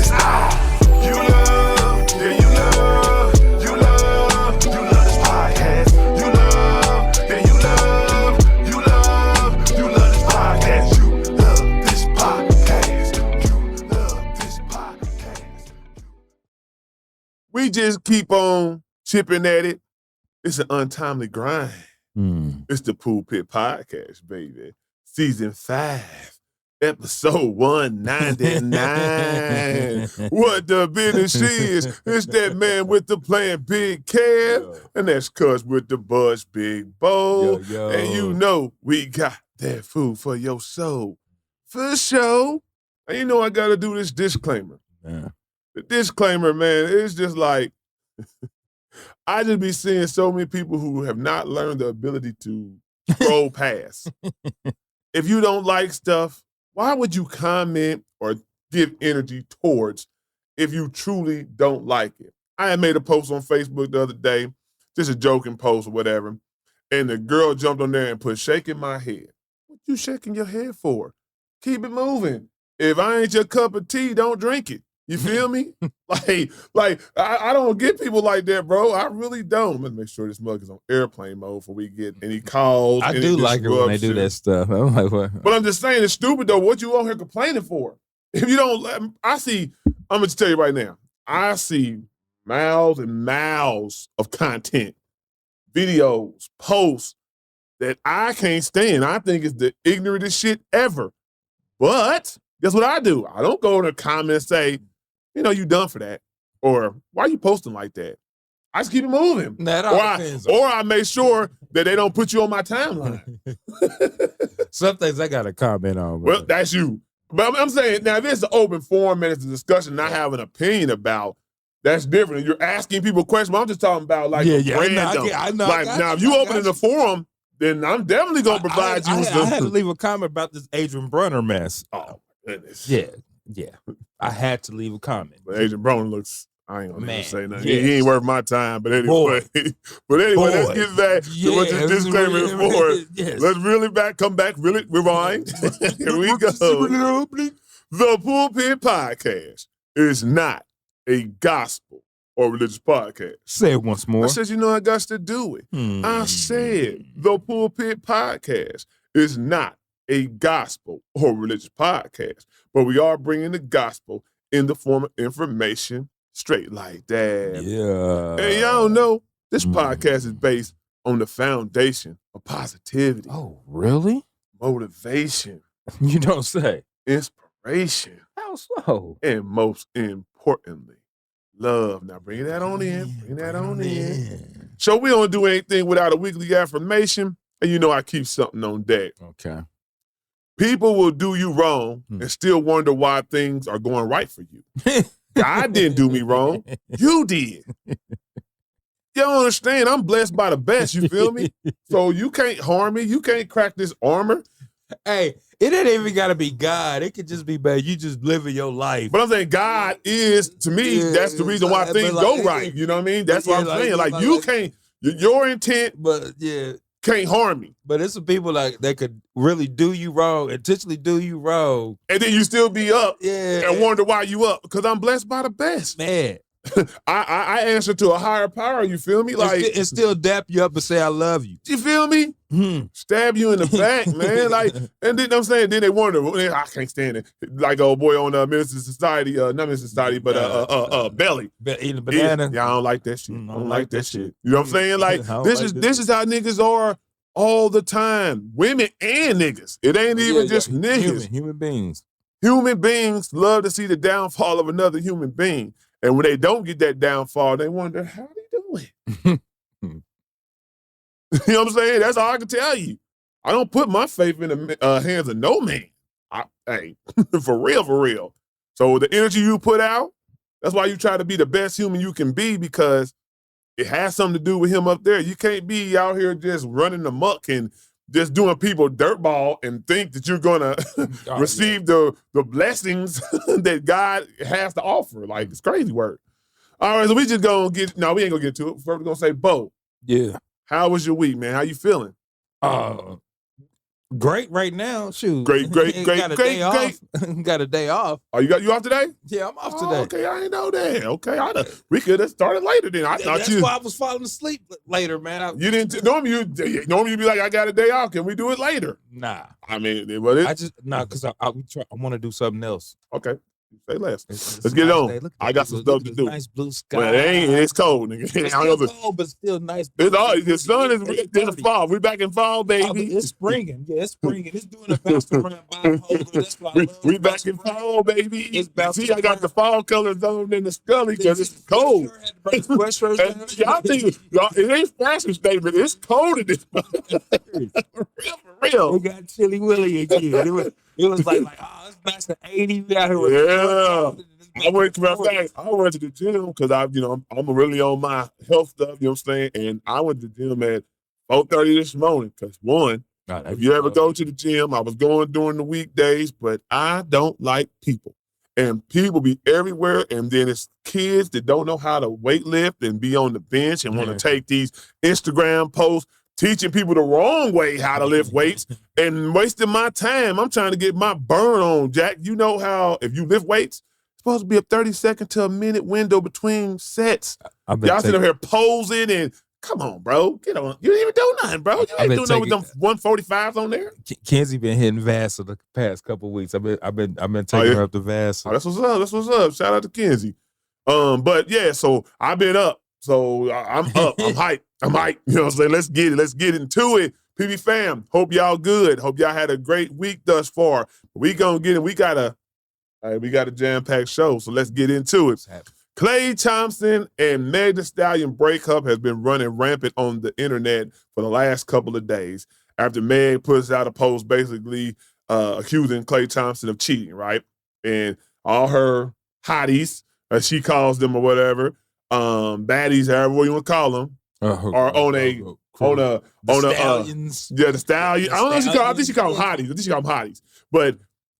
You love, yeah, you love, you love, you love this podcast. You love, yeah, you love, you love, you love this podcast. You love this podcast. You love this podcast. We just keep on chipping at it. It's an untimely grind. It's the Pulpit Podcast, baby. Season 5, episode 199. What the business is? It's that man with the plan, Big Kev, and that's Cuz with the buzz, Big Bo. And you know we got that food for your soul. For sure. And you know I got to do this disclaimer. Yeah. The disclaimer, man, it's just like, I just be seeing so many people who have not learned the ability to scroll past. If you don't like stuff, why would you comment or give energy towards if you truly don't like it? I had made a post on Facebook the other day, just a joking post or whatever, and the girl jumped on there and put shaking my head. What you shaking your head for? Keep it moving. If I ain't your cup of tea, don't drink it. You feel me? like I don't get people like that, bro. I really don't. Let's make sure this mug is on airplane mode before we get any calls. I do like it when they do that stuff. I'm like, what? But I'm just saying it's stupid though. What you on here complaining for? If you don't, I'm gonna tell you right now. I see miles and miles of content, videos, posts that I can't stand. I think it's the ignorantest shit ever. But guess what I do? I don't go in the comments and say, you know, you done for that. Or why are you posting like that? I just keep it moving. Or I make sure that they don't put you on my timeline. Some things I got to comment on. Well, that's you. But I'm saying, now, if it's an open forum and it's a discussion and I have an opinion about, that's different. You're asking people questions, but I'm just talking about like random. I know. Now, if you open in the forum, then I'm definitely going to provide you with I had to leave a comment about this Adrian Brunner mess. Oh, my goodness. Yeah. I had to leave a comment. But Adrian Brunner looks, I ain't gonna say nothing. Yes. He ain't worth my time. But anyway, let's get back to what this disclaimer is for. Yes. Let's really come back, rewind. Here we go. The Pulpit Podcast is not a gospel or religious podcast. Say it once more. I said, you know, I got to do it. I said, the Pulpit Podcast is not a gospel or religious podcast, but we are bringing the gospel in the form of information straight like that. Yeah. And y'all know this podcast is based on the foundation of positivity. Oh, really? Motivation. You don't say. Inspiration. How so? And most importantly, love. Now bring that on in. Bring that on in. So we don't do anything without a weekly affirmation. And you know I keep something on deck. Okay. People will do you wrong and still wonder why things are going right for you. God didn't do me wrong. You did. You don't understand. I'm blessed by the best. You feel me? So you can't harm me. You can't crack this armor. Hey, it ain't even got to be God. It could just be bad. You just living your life. But I'm saying God is, to me, that's the reason why things go right. You know what I mean? That's what I'm saying. Like you can't, your intent can't harm me. But it's some people like that could really do you wrong, intentionally do you wrong. And then you still be up and wonder why you up. Because I'm blessed by the best. Man. I answer to a higher power, you feel me? Like and still dap you up and say, I love you. You feel me? Stab you in the back, man. Like, and then I'm saying, then they wonder, I can't stand it. Like old boy on Minister Society, not Minister Society, but Belly. Eating a banana. Yeah, I don't like that shit. I don't like that shit. You know what I'm saying? Like, this is how niggas are all the time. Women and niggas. It ain't even just niggas. Human beings. Human beings love to see the downfall of another human being. And when they don't get that downfall, they wonder, how they do it? You know what I'm saying? That's all I can tell you. I don't put my faith in the hands of no man. Hey, for real. So the energy you put out, that's why you try to be the best human you can be, because it has something to do with him up there. You can't be out here just running amok and just doing people dirtball and think that you're going to receive the blessings that God has to offer. Like, it's crazy work. All right, so we just going to we ain't going to get to it. First, we're going to say, Bo. Yeah. How was your week, man? How you feeling? Great right now. Shoot. Great. Got a day off. Got a day off. Oh, you off today? Yeah, I'm off Oh, today. okay, I didn't know that. Okay, we could have started later then. I thought That's why I was falling asleep later, man. You didn't. Normally you be like, I got a day off. Can we do it later? Nah. I mean, but I just because I want to do something else. Okay. Say less. It's Let's get it on. day. Look at I got this. some Look stuff at to this do. Nice blue sky. Well, it's cold, nigga. It's still cold, but still nice. It's all the sun is It's it's fall. We back in fall, baby. It's springing. Yeah, it's springing. It's doing a bounce around bipolar. That's why I love we it. back in fall, baby. It's bouncing See, I got the fall colors on in the scully because it's cold. Y'all think it ain't fashion statement. It's cold in this. For real. We got Chilly Willy again. It was like oh, it's nice and 80. We out here with I went to the gym because I'm really on my health stuff, you know what I'm saying? And I went to the gym at 4:30 this morning because if you ever go to the gym, I was going during the weekdays, but I don't like people. And people be everywhere, and then it's kids that don't know how to weight lift and be on the bench and want to take these Instagram posts, teaching people the wrong way how to lift weights and wasting my time. I'm trying to get my burn on, Jack. You know how if you lift weights, it's supposed to be a 30-second to a minute window between sets. Y'all sitting here posing and come on, bro. Get on. You didn't even do nothing, bro. You ain't doing nothing with them 145s on there. Kenzie been hitting Vassar the past couple of weeks. I've been taking her up to Vassar. Oh, that's what's up. Shout out to Kenzie. But yeah, so I've been up. So I'm up. I'm hyped. You know what I'm saying? Let's get it. Let's get into it. PB fam, hope y'all good. Hope y'all had a great week thus far. We gonna get it. We got a jam-packed show, so let's get into it. Klay Thompson and Meg Thee Stallion breakup has been running rampant on the internet for the last couple of days after Meg puts out a post basically accusing Klay Thompson of cheating, right? And all her hotties, as she calls them or whatever, baddies, however you want to call them, are on the Stallions. The Stallion. I think she call them hotties. But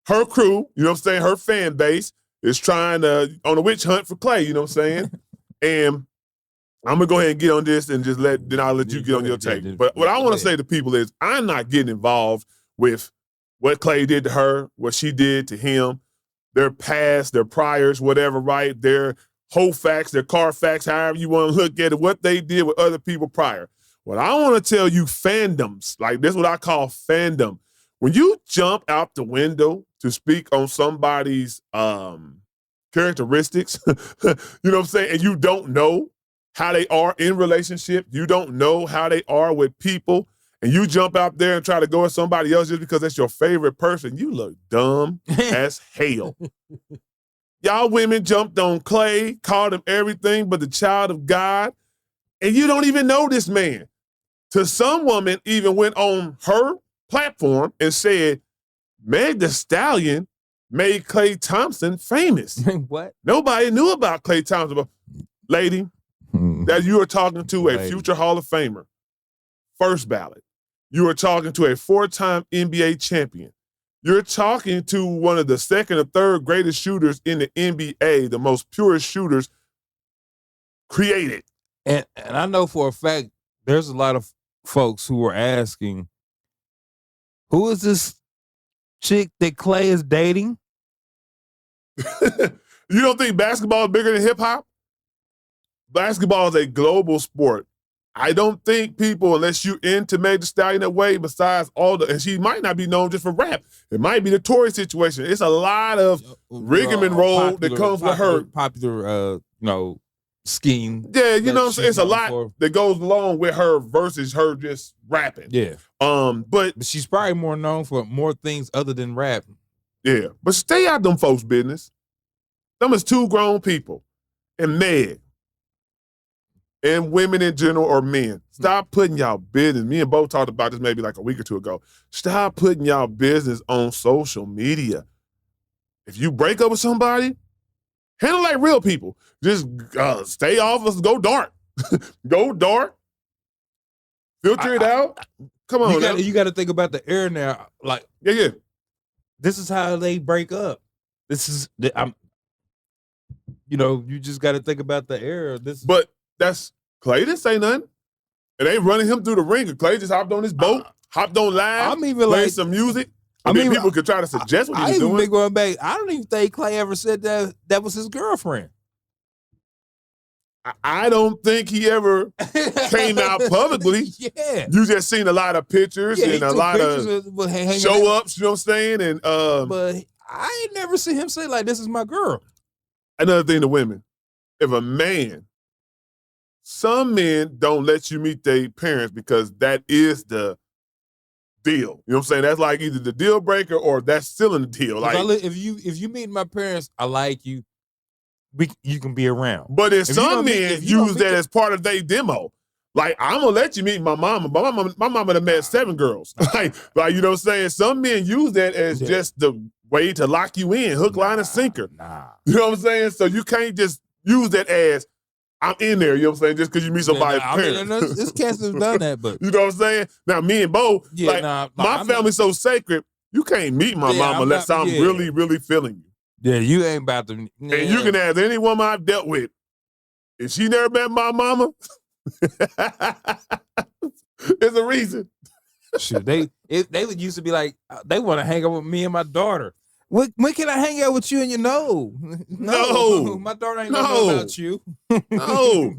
her crew, you know what I'm saying, her fan base is trying on a witch hunt for Klay, you know what I'm saying? And I'm gonna go ahead and get on this and then I'll let you get on your take. But what I want to say to people is I'm not getting involved with what Klay did to her, what she did to him, their past, their priors, whatever, right? Their whole facts, their car facts, however you want to look at it, what they did with other people prior. What I want to tell you fandoms, like this is what I call fandom. When you jump out the window to speak on somebody's characteristics, you know what I'm saying, and you don't know how they are in relationship, you don't know how they are with people, and you jump out there and try to go at somebody else just because that's your favorite person, you look dumb as hell. Y'all women jumped on Klay, called him everything but the child of God, and you don't even know this man. To some woman even went on her platform and said, Meg Thee Stallion made Klay Thompson famous. What? Nobody knew about Klay Thompson. But lady, that you are talking to a future Hall of Famer, first ballot. You are talking to a 4-time NBA champion. You're talking to one of the second or third greatest shooters in the NBA, the most purest shooters created. And I know for a fact there's a lot of folks who are asking, who is this chick that Klay is dating? You don't think basketball is bigger than hip hop? Basketball is a global sport. I don't think people, unless you're into Meg Thee Stallion that way, besides and she might not be known just for rap. It might be the Tory situation. It's a lot of rigmarole that comes with her. Popular, scheme. Yeah, you know what I'm saying? It's a lot that goes along with her versus her just rapping. Yeah. But she's probably more known for more things other than rap. Yeah. But stay out them folks' business. Them is two grown people. And Meg. And women in general or men. Stop putting y'all business. Me and Bo talked about this maybe like a week or two ago. Stop putting y'all business on social media. If you break up with somebody, handle like real people. Just stay off us. Go dark. Go dark. Filter it out. Come on. You got to think about the era now. Like, yeah. This is how they break up. This is, you just got to think about the era. But that's Klay didn't say nothing. It ain't running him through the ringer. Klay just hopped on his boat hopped on live, I'm even played like some music. I And then mean, people could try to suggest what he I was even doing. been going back. I don't even think Klay ever said that was his girlfriend. I don't think he ever came out publicly. Yeah. You just seen a lot of pictures and a lot of show ups, you know what I'm saying? And but I ain't never seen him say like, "This is my girl." another thing to women, if a man, some men don't let you meet their parents because that is the deal. You know what I'm saying? That's like either the deal breaker or that's still in the deal. Like if you meet my parents, I like you. You can be around. But if some men use that as part of their demo, like I'm gonna let you meet my mama, but my mama done met 7 girls. like you know what I'm saying? Some men use that as just the way to lock you in, hook, line, and sinker. You know what I'm saying? So you can't just use that as I'm in there, you know what I'm saying? Just because you meet somebody's parents. I mean, this cats have done that, but you know what I'm saying? Now me and Bo, my family's so sacred, you can't meet my mama unless I'm really, really feeling you. Yeah, you ain't about to. And you can ask any woman I've dealt with. If she never met my mama, there's a reason. Shit, they used to be like, they want to hang out with me and my daughter. When can I hang out with you? And no, my daughter ain't gonna know about you. No,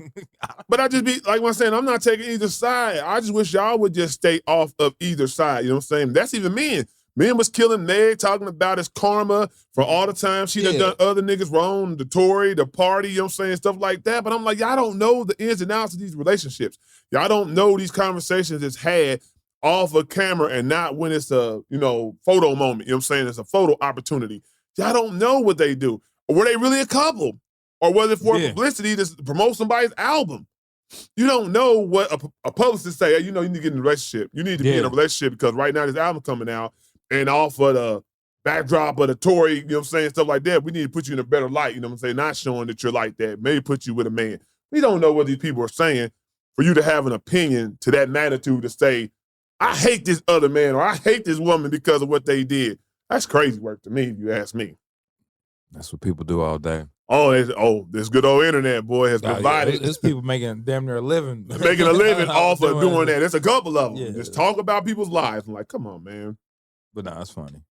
but I just be like I'm saying, I'm not taking either side. I just wish y'all would just stay off of either side. You know what I'm saying? That's even men. Men was killing Meg, talking about his karma for all the time she done other niggas wrong, the Tory, the party, you know what I'm saying, stuff like that. But I'm like, y'all don't know the ins and outs of these relationships. Y'all don't know these conversations that's had off a camera and not when it's a, photo moment. You know what I'm saying? It's a photo opportunity. Y'all don't know what they do. Or were they really a couple? Or was it for publicity to promote somebody's album? You don't know what a publicist say. Hey, you need to get in a relationship. You need to be in a relationship because right now this album coming out. And off of the backdrop of the Tory, you know what I'm saying, stuff like that, we need to put you in a better light, you know what I'm saying, not showing that you're like that, maybe put you with a man. We don't know what these people are saying for you to have an opinion to that magnitude to say, I hate this other man or I hate this woman because of what they did. That's crazy work to me, if you ask me. That's what people do all day. This good old internet, boy, has provided. There's people making damn near a living. Making a living off of doing that. There's a couple of them. Yeah. Just talk about people's lives. I'm like, come on, man. But no, it's funny.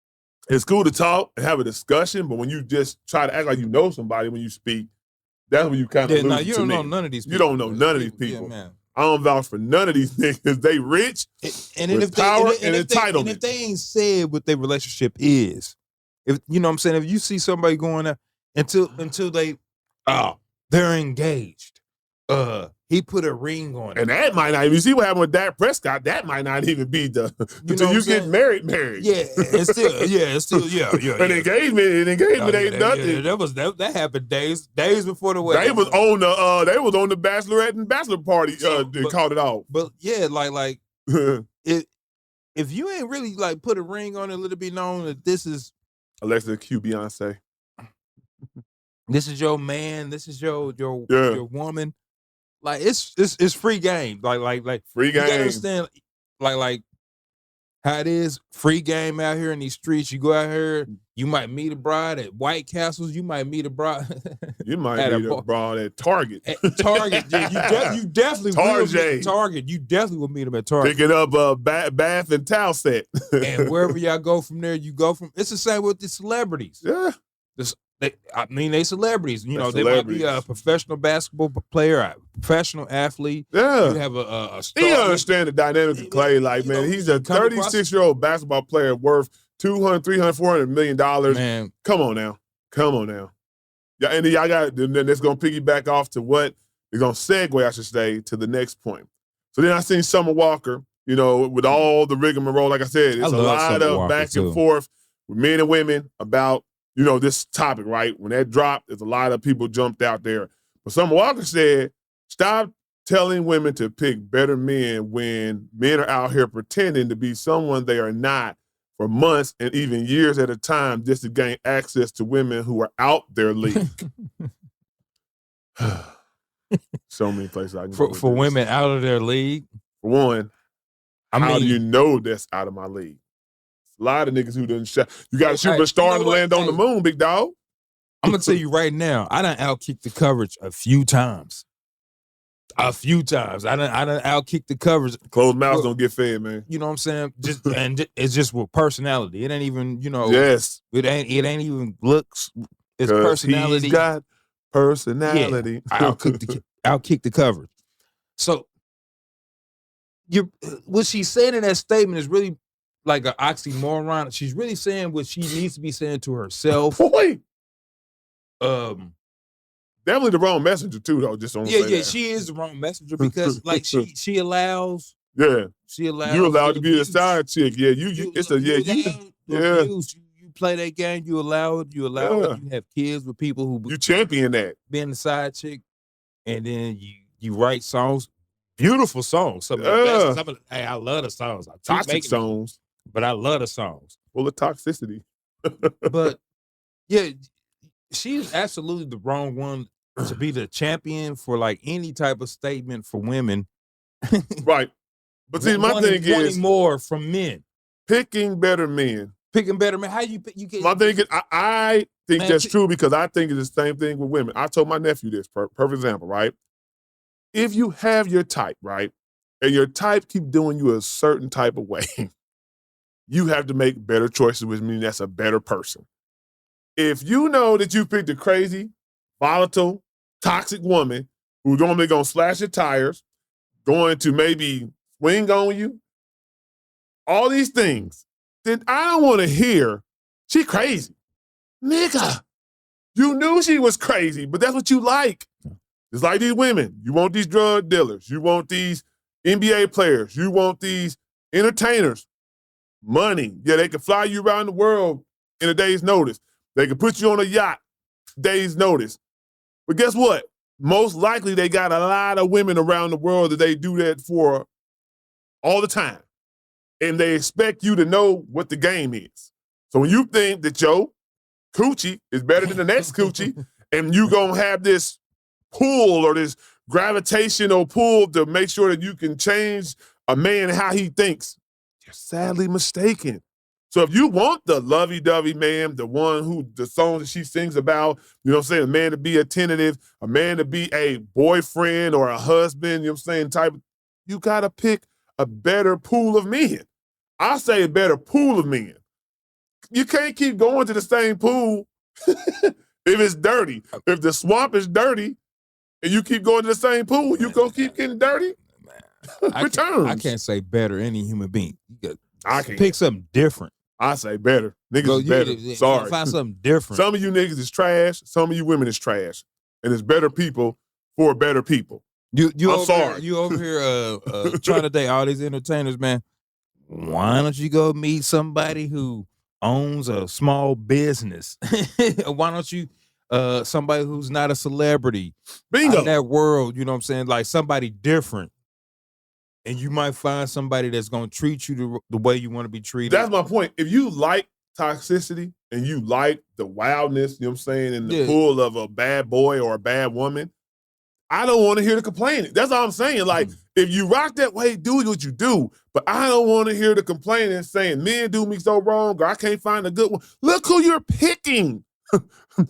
It's cool to talk and have a discussion, but when you just try to act like you know somebody when you speak, that's when you kind of lose you don't know none of these people. You don't know none of these people. Yeah, man. I don't vouch for none of these niggas. They rich with power and entitlement. And if they ain't said what their relationship is, if you know what I'm saying, if you see somebody going there until they're engaged, he put a ring on it. And that might not even, you see what happened with Dak Prescott, that might not even be until you get married. Yeah, it's still. An engagement ain't nothing. Yeah, that happened days before the wedding. They was on the Bachelorette and Bachelor party, they called it off. But yeah, like if you ain't really like put a ring on it, let it be known that this is Alexa Q Beyonce. This is your man, this is your woman. Like it's free game. Like free game. You gotta understand like how it is, free game out here in these streets. You go out here, you might meet a bride at White Castles, you might meet a bride. You might meet a bride at Target. At Target, yeah, you definitely will meet at Target. You definitely will meet them at Target. Picking up a bath and towel set. And wherever y'all go from there, you go from. It's the same with the celebrities. Yeah. They celebrities. They might be a professional basketball player, a professional athlete. Yeah. You have a star. He understand the dynamics of Klay. Like, man, he's a 36-year-old basketball player worth $200, $300, $400 million. Man. Come on now. Yeah, and y'all got, then it's going to piggyback off to what, it's going to segue, I should say, to the next point. So then I seen Summer Walker, with all the rigmarole, like I said, it's a lot of back and forth with men and women about, this topic, right? When that dropped, there's a lot of people jumped out there. But Summer Walker said, stop telling women to pick better men when men are out here pretending to be someone they are not for months and even years at a time just to gain access to women who are out their league. So many places I can go for women out of their league. For one, how do you know that's out of my league? A lot of niggas who done shot. You got a superstar to land on the moon, big dog. I'm gonna tell you right now, I done outkicked the coverage a few times. A few times. I done outkick the covers. Closed mouths don't get fed, man. You know what I'm saying? It's just with personality. It ain't even, Yes. It ain't even looks. It's 'Cause personality. He's got personality. Yeah, outkick the coverage. So what she's saying in that statement is really like an oxymoron. She's really saying what she needs to be saying to herself. Boy. Definitely the wrong messenger too, though. Just don't say that. She is the wrong messenger because like she allows. Yeah. She allows. You allowed to be a side chick. Yeah, you play that game. You allow it. You allow it. You have kids with people who you champion that being the side chick, and then you write songs, beautiful songs. Some of the best. Hey, I love the songs. Toxic songs, but I love the songs. Full of toxicity. But yeah, she's absolutely the wrong one to be the champion for like any type of statement for women. Right. But see, my thing is wanting more from men. Picking better men. How you get? My thing is, I think that's true because I think it's the same thing with women. I told my nephew this, perfect example, right? If you have your type, right, and your type keep doing you a certain type of way, you have to make better choices, which means that's a better person. If you know that you picked a crazy, volatile, toxic woman who's normally going to slash your tires, going to maybe swing on you, all these things, then I don't want to hear she crazy. Nigga, you knew she was crazy, but that's what you like. It's like these women. You want these drug dealers. You want these NBA players. You want these entertainers. Money. Yeah, they can fly you around the world in a day's notice. They can put you on a yacht, day's notice. But guess what? Most likely they got a lot of women around the world that they do that for all the time. And they expect you to know what the game is. So when you think that your coochie is better than the next coochie, and you gonna have this pull or this gravitational pull to make sure that you can change a man how he thinks, you're sadly mistaken. So if you want the lovey-dovey man, the one who the songs that she sings about, you know what I'm saying, a man to be attentive, a man to be a boyfriend or a husband, you know what I'm saying, type, you gotta pick a better pool of men. I say a better pool of men. You can't keep going to the same pool if it's dirty. If the swamp is dirty and you keep going to the same pool, you gonna keep getting dirty. Returns. I can't say better any human being. I can pick something different. I say better. Niggas is better. Sorry. Find something different. Some of you niggas is trash. Some of you women is trash. And it's better people for better people. I'm sorry. You over here trying to date all these entertainers, man. Why don't you go meet somebody who owns a small business? Why don't you somebody who's not a celebrity? Bingo. In that world, you know what I'm saying? Like somebody different. And you might find somebody that's going to treat you the way you want to be treated. That's my point. If you like toxicity and you like the wildness, you know what I'm saying, and the pull of a bad boy or a bad woman, I don't want to hear the complaining. That's all I'm saying. Like, if you rock that way, do what you do. But I don't want to hear the complaining saying, men do me so wrong or I can't find a good one. Look who you're picking.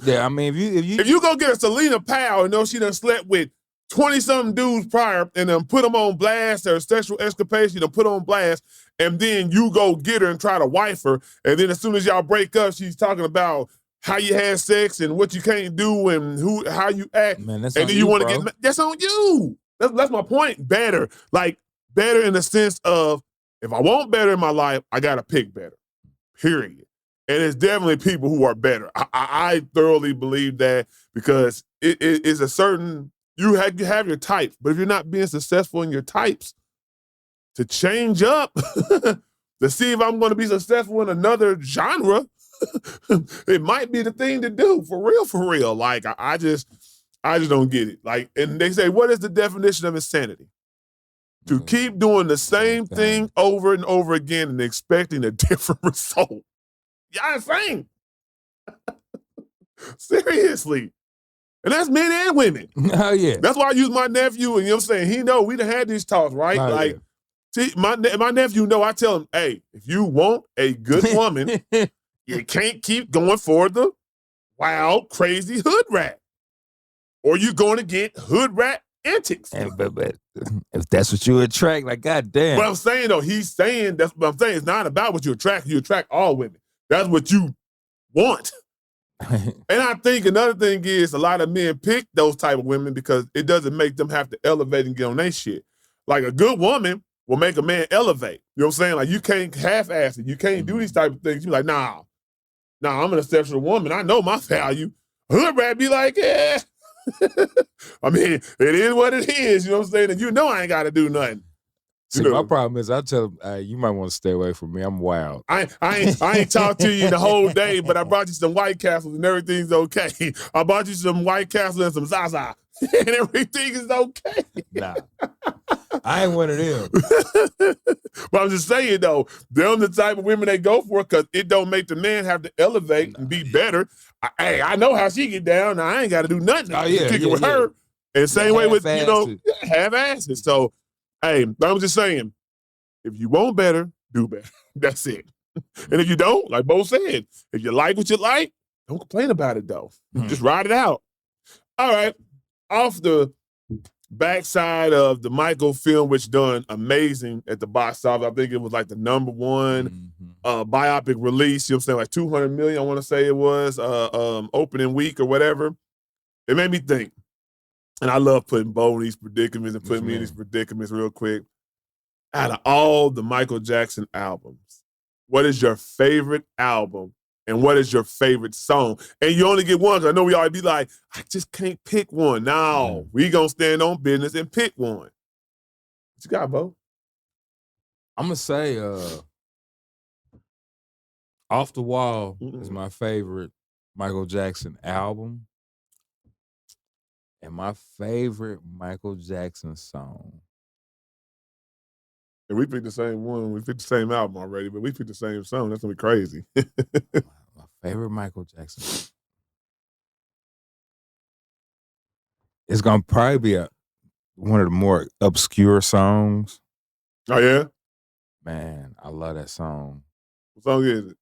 Yeah, I mean, if you go get a Selena Powell and know she done slept with 20-something dudes prior and then put them on blast or sexual escapades, you know, put on blast, and then you go get her and try to wife her, and then as soon as y'all break up, she's talking about how you had sex and what you can't do and how you act. Man, that's and then you want to get that's on you. That's my point. Better. Like better in the sense of if I want better in my life, I gotta pick better. Period. And it's definitely people who are better. I thoroughly believe that because it is a certain you have your types, but if you're not being successful in your types, to change up to see if I'm going to be successful in another genre, it might be the thing to do for real. Like I just don't get it. Like, and they say, what is the definition of insanity? To keep doing the same thing over and over again and expecting a different result. Y'all insane. Seriously. And that's men and women. Oh, yeah. That's why I use my nephew, and you know what I'm saying? He know we done had these talks, right? Oh, like, see, my nephew know, I tell him, hey, if you want a good woman, you can't keep going for the wild, crazy hood rat. Or you're going to get hood rat antics. but if that's what you attract, like goddamn. But I'm saying though, he's saying that's what I'm saying. It's not about what you attract. You attract all women. That's what you want. And I think another thing is a lot of men pick those type of women because it doesn't make them have to elevate and get on their shit. Like a good woman will make a man elevate. You know what I'm saying? Like you can't half-ass it. You can't do these type of things. You're like, nah, I'm an exceptional woman. I know my value. Hood rat be like, yeah. I mean, it is what it is. You know what I'm saying? And you know I ain't got to do nothing. See, You know, my problem is I tell them, you might want to stay away from me. I'm wild. I ain't talked to you the whole day, but I brought you some White Castles and everything's okay. I bought you some White Castles and some Zaza and everything is okay. Nah, I ain't one of them. But I'm just saying though, them the type of women they go for because it don't make the man have to elevate and be better. I know how she get down. Now, I ain't got to do nothing. Oh, yeah, kick it yeah, with yeah. her. And same way with, you know, half-assed. half-asses. So, hey, I'm just saying, if you want better, do better. That's it. And if you don't, like Bo said, if you like what you like, don't complain about it though. Just ride it out. All right. Off the backside of the Michael film, which done amazing at the box office. I think it was like the number one biopic release. You know what I'm saying? Like 200 million, I want to say it was, opening week or whatever. It made me think. And I love putting Bo in these predicaments and putting me in these predicaments real quick. Out of all the Michael Jackson albums, what is your favorite album and what is your favorite song? And you only get one, because I know we always be like, I just can't pick one. No, we gonna stand on business and pick one. What you got, Bo? I'm going to say Off the Wall is my favorite Michael Jackson album. And my favorite Michael Jackson song. And we picked the same one. We picked the same album already, but we picked the same song. That's gonna be crazy. My favorite Michael Jackson. It's gonna probably be one of the more obscure songs. Oh yeah? Man, I love that song. What song is it?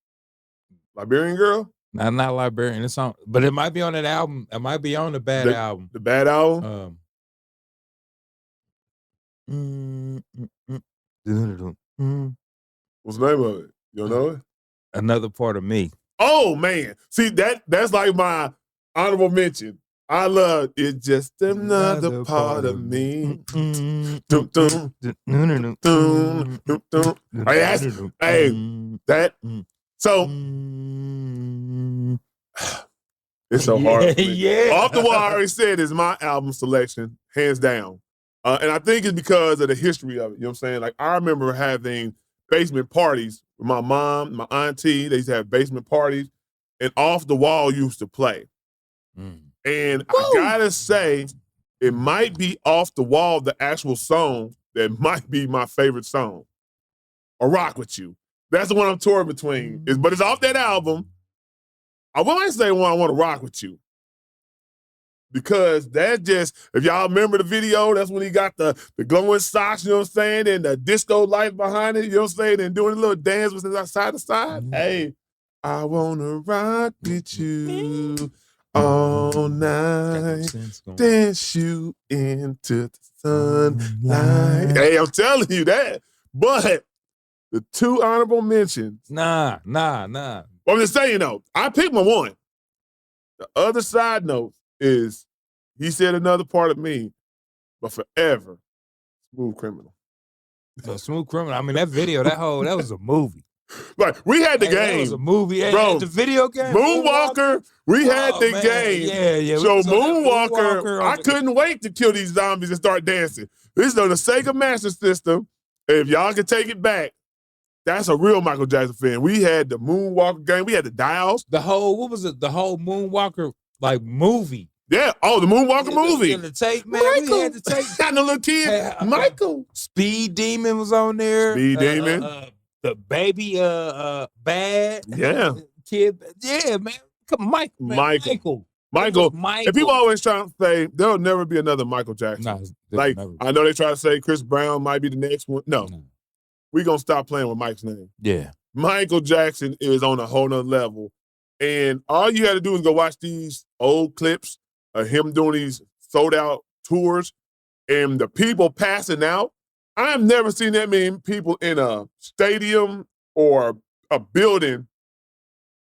Liberian Girl? Not Liberian. It's on, but it might be on that album. It might be on the Bad album. The Bad album? What's the name of it? You don't know it? Another Part of Me. Oh man. See, that's like my honorable mention. I love It's Just Another Part of Me. Dum, dum, dum, dum, dum, dum. So it's so hard. Yeah. Off the Wall, I already said, is my album selection, hands down. And I think it's because of the history of it. You know what I'm saying? Like, I remember having basement parties with my mom, my auntie. They used to have basement parties, and Off the Wall used to play. And I gotta say, it might be Off the Wall, the actual song, that might be my favorite song. Or Rock With You. That's the one I'm torn between. But it's off that album. I might say one I want to rock with you. Because that just, if y'all remember the video, that's when he got the glowing socks, you know what I'm saying, and the disco light behind it, you know what I'm saying, and doing a little dance with his side to side. Hey, I want to rock with you all night, dance you into the sunlight. Hey, I'm telling you that. But the two honorable mentions. Nah. Well, I'm just saying, though, I picked my one. The other side note is, he said Another Part of Me, but forever, Smooth Criminal. So Smooth Criminal, I mean, that video, that was a movie. Like, we had the game. That was a movie. Bro, the video game. Moonwalker, we had the man. game. Yeah. So Moonwalker, I couldn't wait to kill these zombies and start dancing. This is on the Sega Master System. If y'all can take it back, that's a real Michael Jackson fan. We had the Moonwalker game. We had the dials. What was it? The whole Moonwalker, like, movie. Yeah. Oh, the Moonwalker movie. The tape, man. Michael. We had the tape. Got the little kid. Michael. Speed Demon was on there. Speed Demon. The baby, bad. Yeah. Kid. Yeah, man. Come on, Michael. Michael. And people always try to say, there'll never be another Michael Jackson. No, like, never. I know they try to say Chris Brown might be the next one. No. We're going to stop playing with Mike's name. Yeah. Michael Jackson is on a whole nother level. And all you had to do is go watch these old clips of him doing these sold-out tours. and the people passing out. I have never seen that many people in a stadium or a building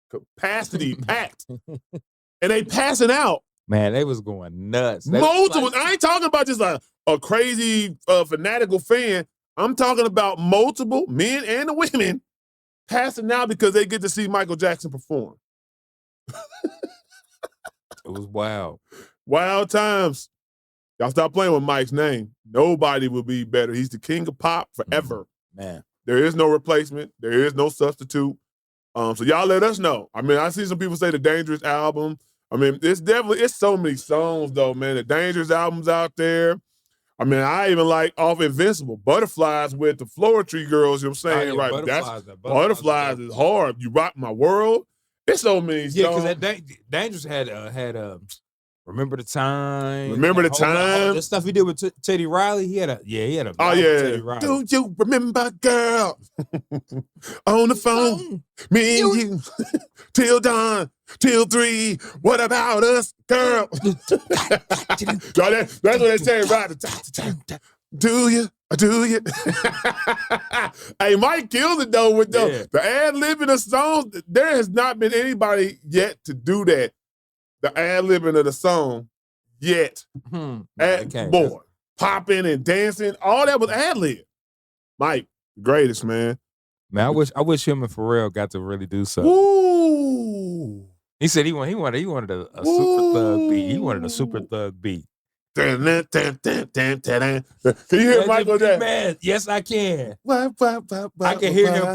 capacity packed, and they passing out. Man, they was going nuts. Multiple. I ain't talking about just a crazy fanatical fan. I'm talking about multiple men and the women passing out because they get to see Michael Jackson perform. It was wild. Wild times. Y'all stop playing with Mike's name. Nobody will be better. He's the king of pop forever. Man. There is no replacement. There is no substitute. So y'all let us know. I mean, I see some people say the Dangerous album. I mean, it's so many songs though, man. The Dangerous album's out there. I mean, I even like off Invincible, Butterflies with the Flower Tree Girls, you know what I'm saying? Yeah, right. Butterflies is hard. You Rock My World. It's so many songs. Yeah, because that Dangerous had Remember the Time. Remember the Time. The stuff he did with Teddy Riley. He had a Oh yeah. Teddy Riley. Do you remember, girl? On the phone, me and you, till dawn, till 3. What about us, girl? That's what they say, right? Do you? Do you? Hey, Mike killed it though with the ad-libbing of songs. There has not been anybody yet to do that. The ad-libbing of the song yet. Boy, popping and dancing, all that was ad-lib. Mike, the greatest, man. Man, I wish him and Pharrell got to really do something. Ooh. He said he wanted a super thug beat. He wanted a super thug beat. Can you hear Michael Jackson? Man, yes, I can. I can hear him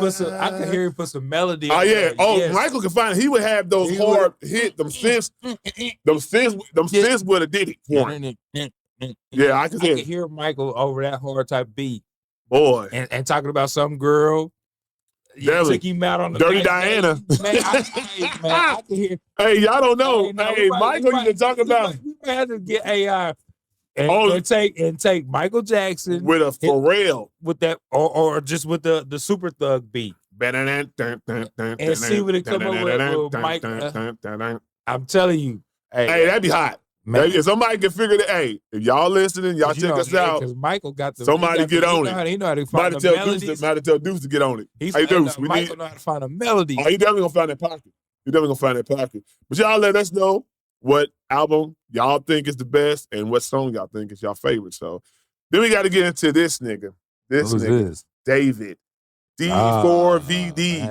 put some melody. Oh yeah. Oh, yes. Michael can find it. He would have those hard hit, them synths with a ditty. Yeah, I can hear Michael over that hard type beat. Boy. And talking about some girl. Took him out on the Dirty Diana. Man, I can hear. Hey, y'all don't know. Michael used to talk about. We might have to get AI and take Michael Jackson with a Pharrell with that, or just with the super thug beat, and see what it come up with Mike. I'm telling you, hey, that'd be hot. Man. If somebody can figure that, hey, if y'all listening, y'all check us out. Because Michael got somebody get on it. He know how to find the melodies. Might tell Deuce to get on it. Hey, Deuce, Michael know how to find a melody. Oh, he definitely gonna find that pocket. But y'all let us know what album y'all think is the best and what song y'all think is your favorite. So then we got to get into this nigga. This nigga, David. D4VD.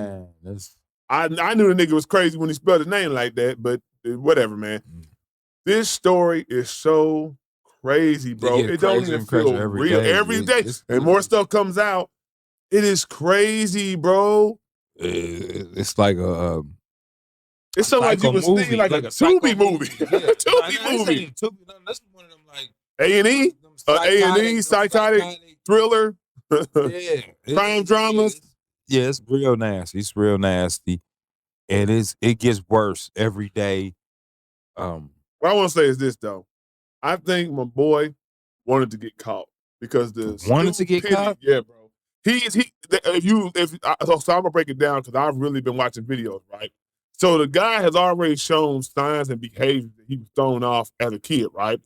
I knew the nigga was crazy when he spelled his name like that, but whatever, man. This story is so crazy, bro. It don't even feel real. Every day. And more stuff comes out. It is crazy, bro. It's like a it's something like you would see like a Tubi movie. Tubi movie. That's one of them like A&E? A&E, psychotic thriller. Crime dramas. Yeah, it's real nasty. It's real nasty. And it gets worse every day. What I want to say is this though. I think my boy wanted to get caught because wanted to get caught. Yeah, bro. So I'm gonna break it down because I've really been watching videos, right? So the guy has already shown signs and behaviors that he was thrown off as a kid, right?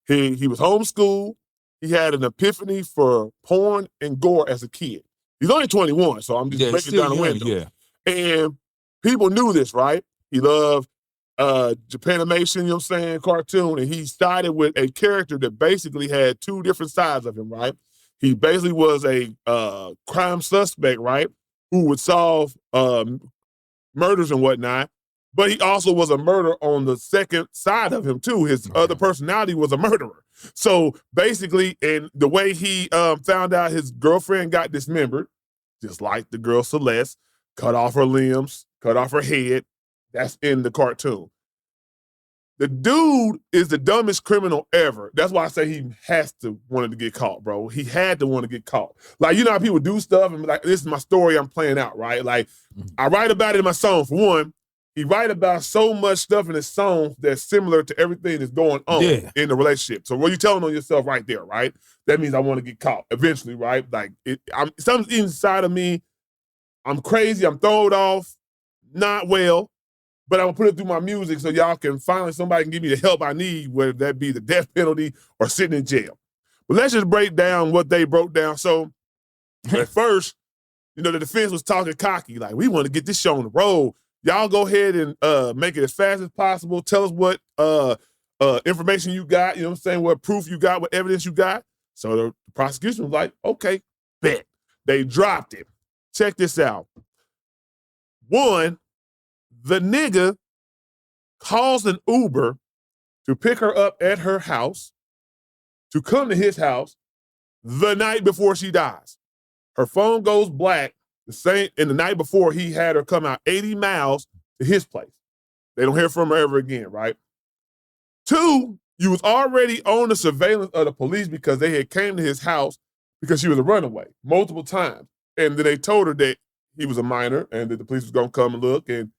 He was homeschooled. He had an epiphany for porn and gore as a kid. He's only 21, so I'm just breaking down the window. Yeah. And people knew this, right? He loved Japanimation, you know what I'm saying, cartoon, and he started with a character that basically had two different sides of him, right? He basically was a crime suspect, right, who would solve murders and whatnot, but he also was a murderer on the second side of him, too. His other personality was a murderer. So basically, and the way he found out his girlfriend got dismembered, just like the girl Celeste, cut off her limbs, cut off her head, that's in the cartoon. The dude is the dumbest criminal ever. That's why I say he has to wanted to get caught, bro. He had to want to get caught. Like, you know how people do stuff and be like, this is my story I'm playing out, right? Like, I write about it in my song. For one, he write about so much stuff in his songs that's similar to everything that's going on in the relationship. So what you telling on yourself right there, right? That means I want to get caught eventually, right? Like, something's inside of me. I'm crazy. I'm thrown off. Not well. But I'm going to put it through my music so y'all can finally, somebody can give me the help I need, whether that be the death penalty or sitting in jail. But let's just break down what they broke down. So at first, the defense was talking cocky, like, we want to get this show on the road. Y'all go ahead and make it as fast as possible. Tell us what information you got, what proof you got, what evidence you got. So the prosecution was like, okay, bet. They dropped it. Check this out. One, the nigga calls an Uber to pick her up at her house, to come to his house the night before she dies. Her phone goes black the night before he had her come out 80 miles to his place. They don't hear from her ever again, right? Two, you was already on the surveillance of the police because they had came to his house because she was a runaway multiple times. And then they told her that he was a minor and that the police was going to come and look, and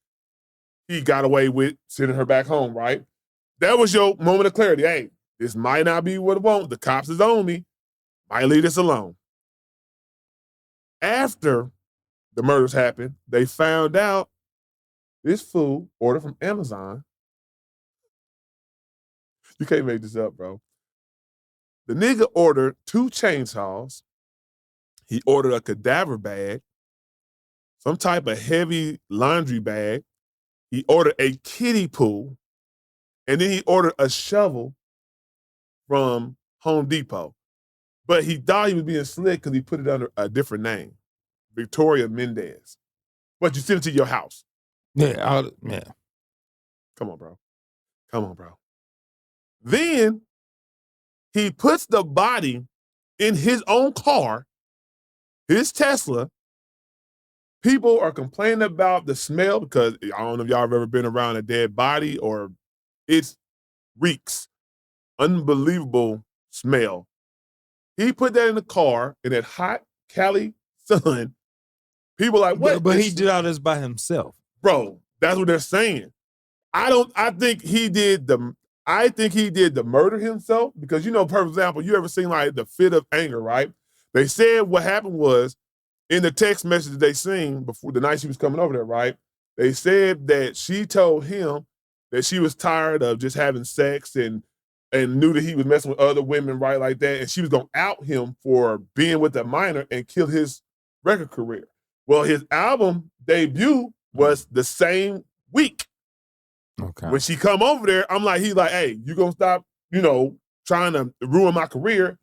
he got away with sending her back home, right? That was your moment of clarity. Hey, this might not be what it wants. The cops is on me. Might leave this alone. After the murders happened, they found out this fool ordered from Amazon. You can't make this up, bro. The nigga ordered 2 chainsaws. He ordered a cadaver bag, some type of heavy laundry bag. He ordered a kiddie pool, and then he ordered a shovel from Home Depot. But he thought he was being slick because he put it under a different name, Victoria Mendez. But you sent it to your house. Yeah, Come on, bro. Then he puts the body in his own car, his Tesla. People are complaining about the smell because I don't know if y'all have ever been around a dead body, or it reeks. Unbelievable smell. He put that in the car in that hot Cali sun. People like, what? But he did all this by himself. Bro, that's what they're saying. I think he did the murder himself because, for example, you ever seen like the fit of anger, right? They said what happened was in the text message they seen before the night she was coming over there, right? They said that she told him that she was tired of just having sex and knew that he was messing with other women, right, like that. And she was going to out him for being with a minor and kill his record career. Well, his album debut was the same week. Okay. When she come over there, he's like, hey, you going to stop, trying to ruin my career?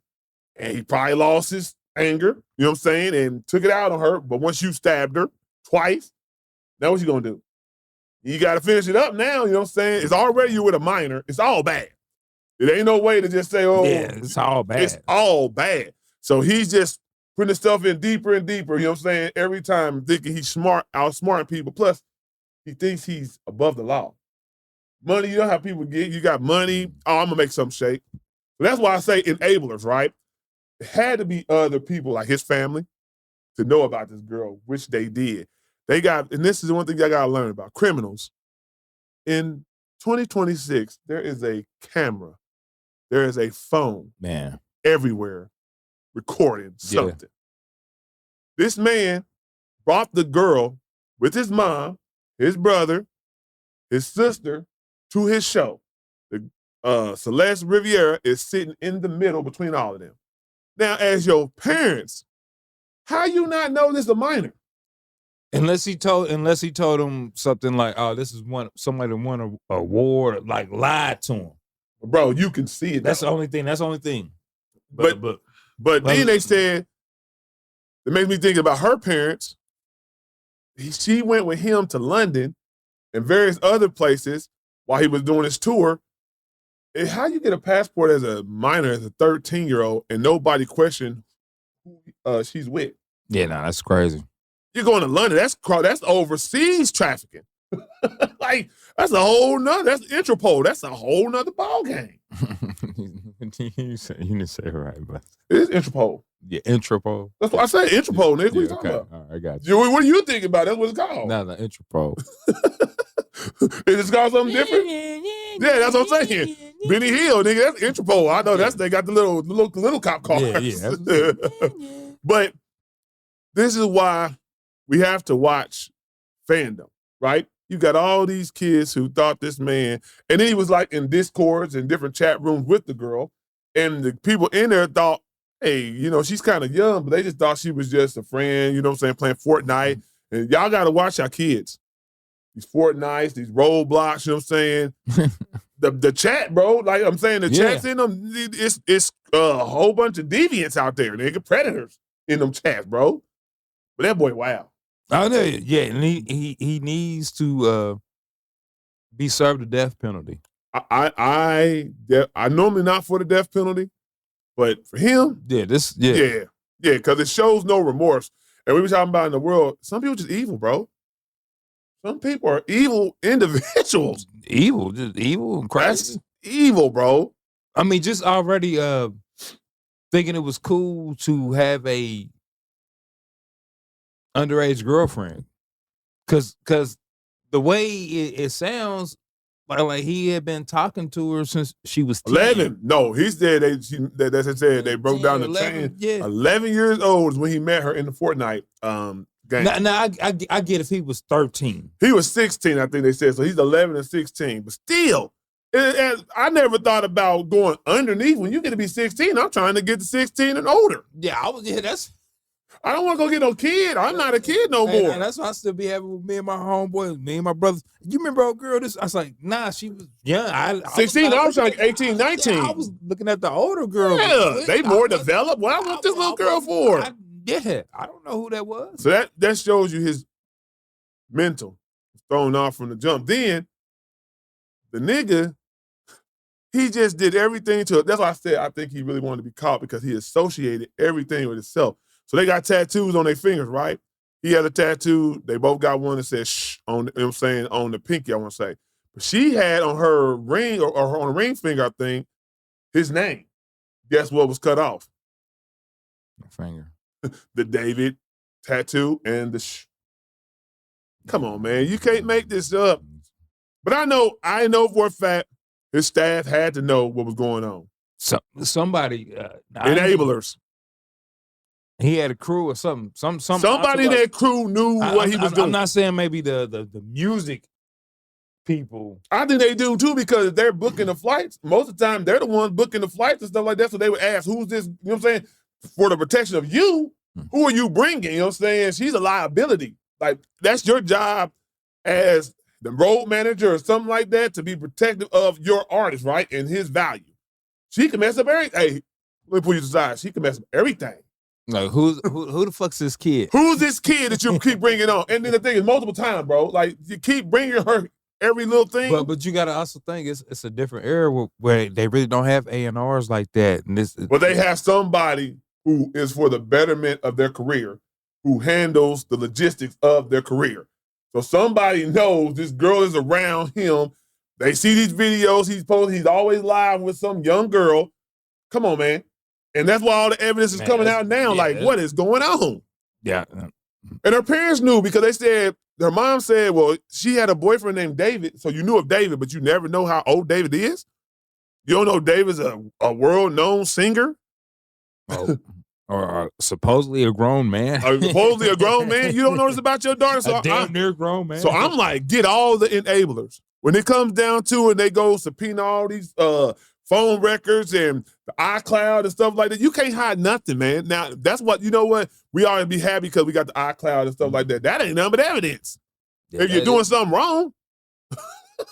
And he probably lost his anger, you know what I'm saying, and took it out on her. But once you stabbed her twice, now what you going to do? You got to finish it up now, you know what I'm saying? It's already you with a minor. It's all bad. It ain't no way to just say, oh, yeah, it's all bad. It's all bad. So he's just putting his stuff in deeper and deeper, you know what I'm saying? Every time thinking he's smart, outsmarting people. Plus, he thinks he's above the law. Money, you know how people get, you got money, oh, I'm going to make something shake. So that's why I say enablers, right? It had to be other people like his family to know about this girl, which they did. And this is the one thing y'all got to learn about criminals. In 2026, there is a camera. There is a phone everywhere recording something. Yeah. This man brought the girl with his mom, his brother, his sister to his show. Celeste Riviera is sitting in the middle between all of them. Now, as your parents, how you not know this is a minor? Unless he told him something like, "Oh, this is somebody won an award," like lied to him. Bro, you can see it. That's the only thing. But then they said, it makes me think about her parents. She went with him to London and various other places while he was doing his tour. And how you get a passport as a minor, as a 13-year-old, and nobody questioned who she's with? Yeah, that's crazy. You're going to London. That's overseas trafficking. Like, that's Interpol. That's a whole nother ball game. You didn't say it right, but it is Interpol. Yeah, Interpol. That's what I said. Interpol, nigga. What are you talking about? All right, I got you. What do you think about it? That's what it's called. No, Interpol. Is it called something different? Yeah, that's what I'm saying. Benny Hill, nigga. That's Interpol. I know they got the little cop cars. Yeah. But this is why we have to watch fandom, right? You got all these kids who thought this man, and then he was like in Discords and different chat rooms with the girl. And the people in there thought, hey, she's kind of young, but they just thought she was just a friend, you know what I'm saying, playing Fortnite. And y'all got to watch our kids. These Fortnites, these Roblox, you know what I'm saying? the chat, bro, like I'm saying, the chats in them, it's a whole bunch of deviants out there, nigga, predators in them chats, bro. But that boy, wow. I know, yeah, and he needs to be served the death penalty. I normally not for the death penalty, but for him, because it shows no remorse. And we were talking about in the world, some people just evil, bro. Some people are evil individuals. Just evil and crazy. That's evil, bro. I mean, just already thinking it was cool to have a underage girlfriend, because the way it sounds like he had been talking to her since she was 10. 11. No, he said they broke 10, down the 11, chain. Yeah. 11 years old is when he met her in the Fortnite game. Now I get if he was 13. He was 16, I think they said. So he's 11 and 16. But still, I never thought about going underneath. When you get to be 16, I'm trying to get to 16 and older. I don't want to go get no kid. I'm not a kid no more. That's why I still be having with me and my homeboys, me and my brothers. You remember old girl? I was like, nah, she was young. 16, I was like 18, 19. Yeah, I was looking at the older girl. Yeah, they more developed. What I want this little girl for? I don't know who that was. So that shows you his mental thrown off from the jump. Then the nigga, he just did everything to it. That's why I said I think he really wanted to be caught, because he associated everything with himself. So they got tattoos on their fingers, right? He had a tattoo. They both got one that says shh on, you know what I'm saying, on the pinky, I want to say. But she had on her ring, or on a ring finger, I think, his name. Guess what was cut off? My finger. The David tattoo and the shh. Come on, man. You can't make this up. But I know for a fact his staff had to know what was going on. Somebody. Enablers. He had a crew or something. Somebody in that crew knew what he was doing. I'm not saying maybe the music people. I think they do too, because if they're booking the flights, most of the time they're the ones booking the flights and stuff like that. So they would ask, who's this? You know what I'm saying? For the protection of you, who are you bringing? You know what I'm saying? She's a liability. Like, that's your job as the road manager or something like that, to be protective of your artist, right? And his value. She can mess up everything. Hey, let me pull you to the side. She can mess up everything. Like, who the fuck's this kid? Who's this kid that you keep bringing on? And then the thing is, multiple times, bro. Like, you keep bringing her every little thing. But you gotta also think it's a different era where they really don't have A&Rs like that. And but they have somebody who is for the betterment of their career, who handles the logistics of their career. So somebody knows this girl is around him. They see these videos he's posting. He's always live with some young girl. Come on, man. And that's why all the evidence is coming out now. What is going on? Yeah. And her parents knew, because they said, her mom said, well, she had a boyfriend named David, so you knew of David, but you never know how old David is? You don't know David's a world-known singer? Or supposedly a grown man. Supposedly a grown man? You don't know this about your daughter? So a damn near grown man. So I'm like, get all the enablers. When it comes down to it, they go subpoena all these phone records and the iCloud and stuff like that. You can't hide nothing, man. Now, that's what, you know what? We ought to be happy because we got the iCloud and stuff like that. That ain't nothing but evidence. Yeah, if you're doing something wrong.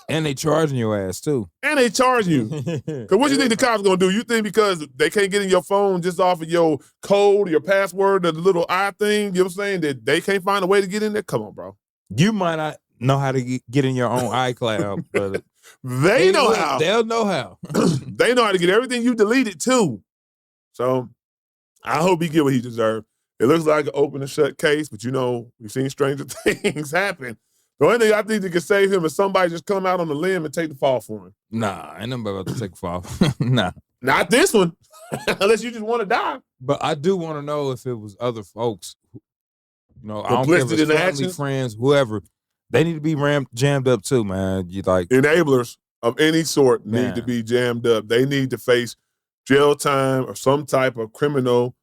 And they charging your ass, too. And they charge you. Because what you think the cops going to do? You think because they can't get in your phone just off of your code, your password, the little I thing, you know what I'm saying, that they can't find a way to get in there? Come on, bro. You might not know how to get in your own iCloud, but they know how. They'll know how. They know how to get everything you deleted, too. So I hope he get what he deserved. It looks like an open and shut case, but you know, we've seen stranger things happen. The only thing I think that can save him is somebody just come out on the limb and take the fall for him. Nah, ain't nobody about to take the fall. Nah. Not this one. Unless you just want to die. But I do want to know if it was other folks. You know, I don't care if it's family, friends, whoever. They need to be jammed up too, man. You like enablers of any sort need to be jammed up. They need to face jail time or some type of criminal,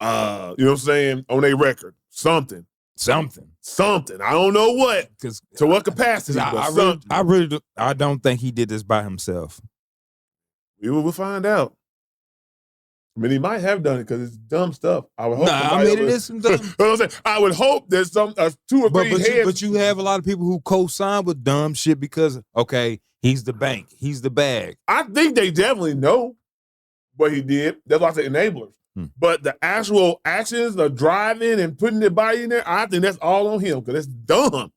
you know what I'm saying, on their record. Something. I don't know what. To what capacity? I don't think he did this by himself. We will find out. I mean, he might have done it because it's dumb stuff. I would hope. Nah, I mean, it is some dumb. But I'm saying, I would hope there's some 2 or 3 heads. But you have a lot of people who co-sign with dumb shit because, okay, he's the bank, he's the bag. I think they definitely know what he did. That's why I say enablers. But the actual actions, the driving and putting their body in there, I think that's all on him because it's dumb.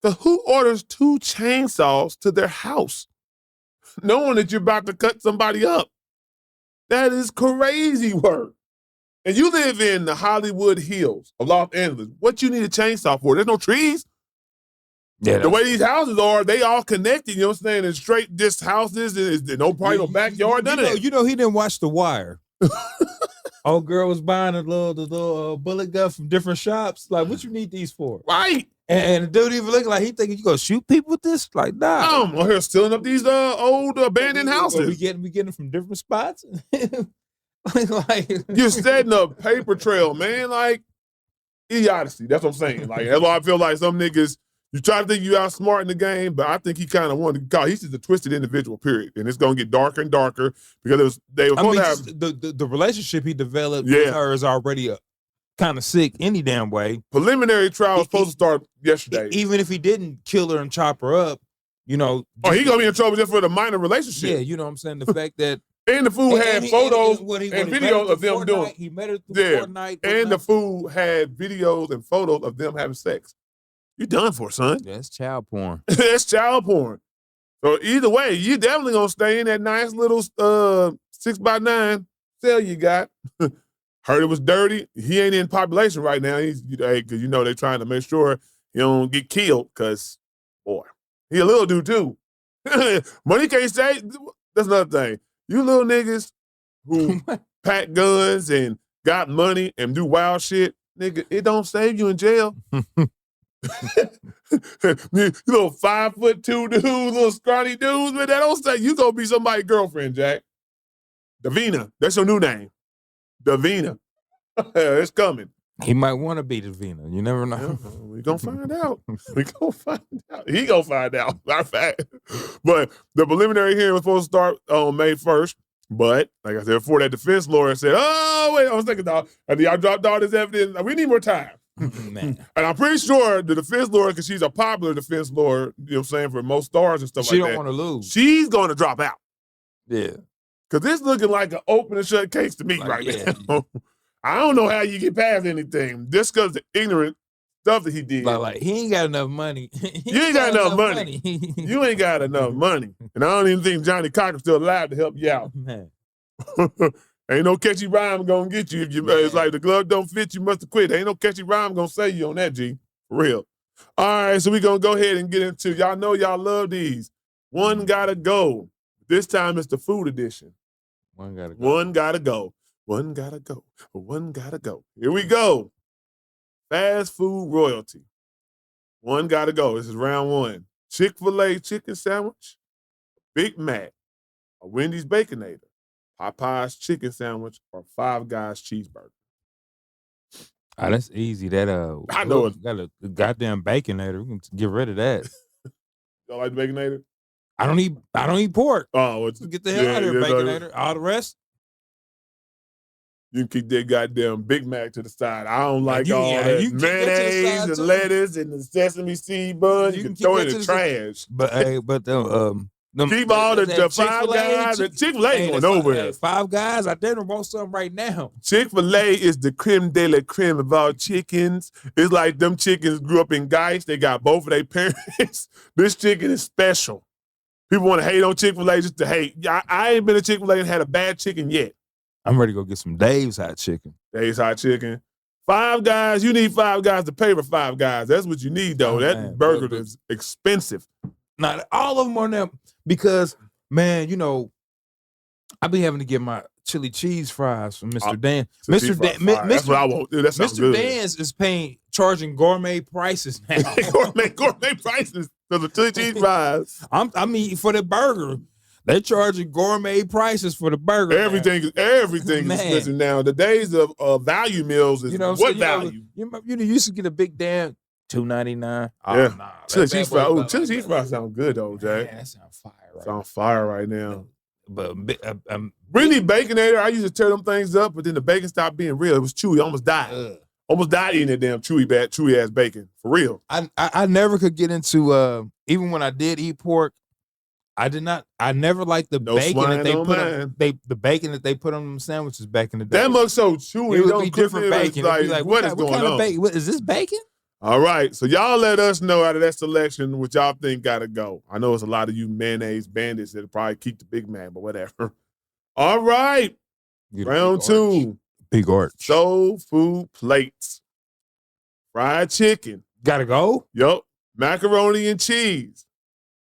So who orders 2 chainsaws to their house, knowing that you're about to cut somebody up? That is crazy work. And you live in the Hollywood Hills of Los Angeles. What you need a chainsaw for? There's no trees. Yeah, the way these houses are, they all connected. You know what I'm saying? And straight just houses. There's no probably no backyard. None of that. You know, he didn't watch The Wire. Old girl was buying the little bullet gun from different shops. Like, what you need these for? Right. And the dude even looking like he thinking you gonna shoot people with this? Like, nah. I'm here stealing up these old abandoned houses. We getting them from different spots. like you're setting a paper trail, man. Like idiocy. That's what I'm saying. Like that's why I feel like some niggas. You try to think you outsmart in the game, but I think he kind of wanted to call. He's just a twisted individual, period. And it's going to get darker and darker because they were going to have the relationship he developed with her is already kind of sick any damn way. Preliminary trial was supposed to start yesterday. Even if he didn't kill her and chop her up, you know. Oh, he going to be in trouble just for the minor relationship. Yeah, you know what I'm saying? The fact that. And the fool had photos and videos of them doing it. He met her through Fortnite. And the fool had videos and photos of them having sex. You done for, son. That's child porn. That's child porn. So either way, you definitely gonna stay in that nice little 6x9 cell you got. Heard it was dirty. He ain't in population right now. He's because they're trying to make sure he don't get killed. Cause boy, he a little dude too. Money can't say. That's another thing. You little niggas who pack guns and got money and do wild shit, nigga, it don't save you in jail. You little 5'2" dudes, little scrawny dudes, man, that don't say you gonna be somebody's girlfriend, Jack. Davina, that's your new name. Davina. It's coming. He might want to be Davina. You never know. Yeah, we gonna find out. We gonna find out. He gonna find out. Matter of fact. But the preliminary hearing was supposed to start on May 1st. But like I said before, that defense lawyer said, "Oh wait, I was thinking, dog. Y'all dropped all this evidence. We need more time." Man. And I'm pretty sure the defense lawyer, because she's a popular defense lawyer, you know what I'm saying, for most stars and stuff she like that. She don't want to lose. She's going to drop out. Yeah. Because this looking like an open and shut case to me now. I don't know how you get past anything. Just because the ignorant stuff that he did. Like he ain't got enough money. You ain't got enough money. You ain't got enough money. And I don't even think Johnny Cocker's still alive to help you out. Man. Ain't no catchy rhyme gonna get you. If you it's like the glove don't fit, you must have quit. Ain't no catchy rhyme gonna save you on that, G. For real. All right, so we gonna go ahead and get into, y'all know y'all love these. One gotta go. This time it's the food edition. One gotta go. One gotta go. One gotta go. One gotta go. Here we go. Fast food royalty. One gotta go. This is round 1. Chick-fil-A chicken sandwich, Big Mac, a Wendy's Baconator, Popeye's chicken sandwich, or Five Guys cheeseburger. Oh, that's easy. That I know it. Got a goddamn Baconator. We can get rid of that. Y'all like the Baconator? I don't eat pork. Oh, get the hell out of here, Baconator. All the rest. You can keep that goddamn Big Mac to the side. I don't like all that mayonnaise and lettuce and the sesame seed bun. You can throw it in the trash. But keep all the Five Guys. Chick-fil-A ain't going nowhere. Five Guys, I didn't want some right now. Chick-fil-A is the creme de la creme of all chickens. It's like them chickens grew up in Geist. They got both of their parents. This chicken is special. People want to hate on Chick-fil-A just to hate. I ain't been to Chick-fil-A and had a bad chicken yet. I'm ready to go get some Dave's hot chicken. Dave's hot chicken. Five Guys, you need Five Guys to pay for Five Guys. That's what you need, though. That burger is expensive. Not all of them are now because, man, I be having to get my chili cheese fries from Mr. Dan. Mr. Dan, that's what I want. Dude, that sounds good. Mr. Dan's is charging gourmet prices now. gourmet prices for the chili cheese fries. I mean, for the burger. They're charging gourmet prices for the burger. Everything is expensive now. The days of value meals is what value? You used to get a big damn $2.99. Oh, yeah. Nah, chili cheese fries. Oh, chili cheese fries sound good though, Jay. Man, that sounds fire. Sound fire right now. but Brittany Baconator, I used to tear them things up, but then the bacon stopped being real. It was chewy. I almost died. Almost died eating that damn chewy ass bacon. For real. I never could get into even when I did eat pork, I never liked the bacon that they put on the bacon that they put on them sandwiches back in the day. That much so chewy. It would be different bacon. Like, what is going on? What is this bacon? All right. So y'all let us know out of that selection what y'all think gotta go. I know it's a lot of you mayonnaise bandits that'll probably keep the Big Mac, but whatever. All right. Round 2. Big arch. Soul food plates. Fried chicken. Gotta go? Yup. Macaroni and cheese.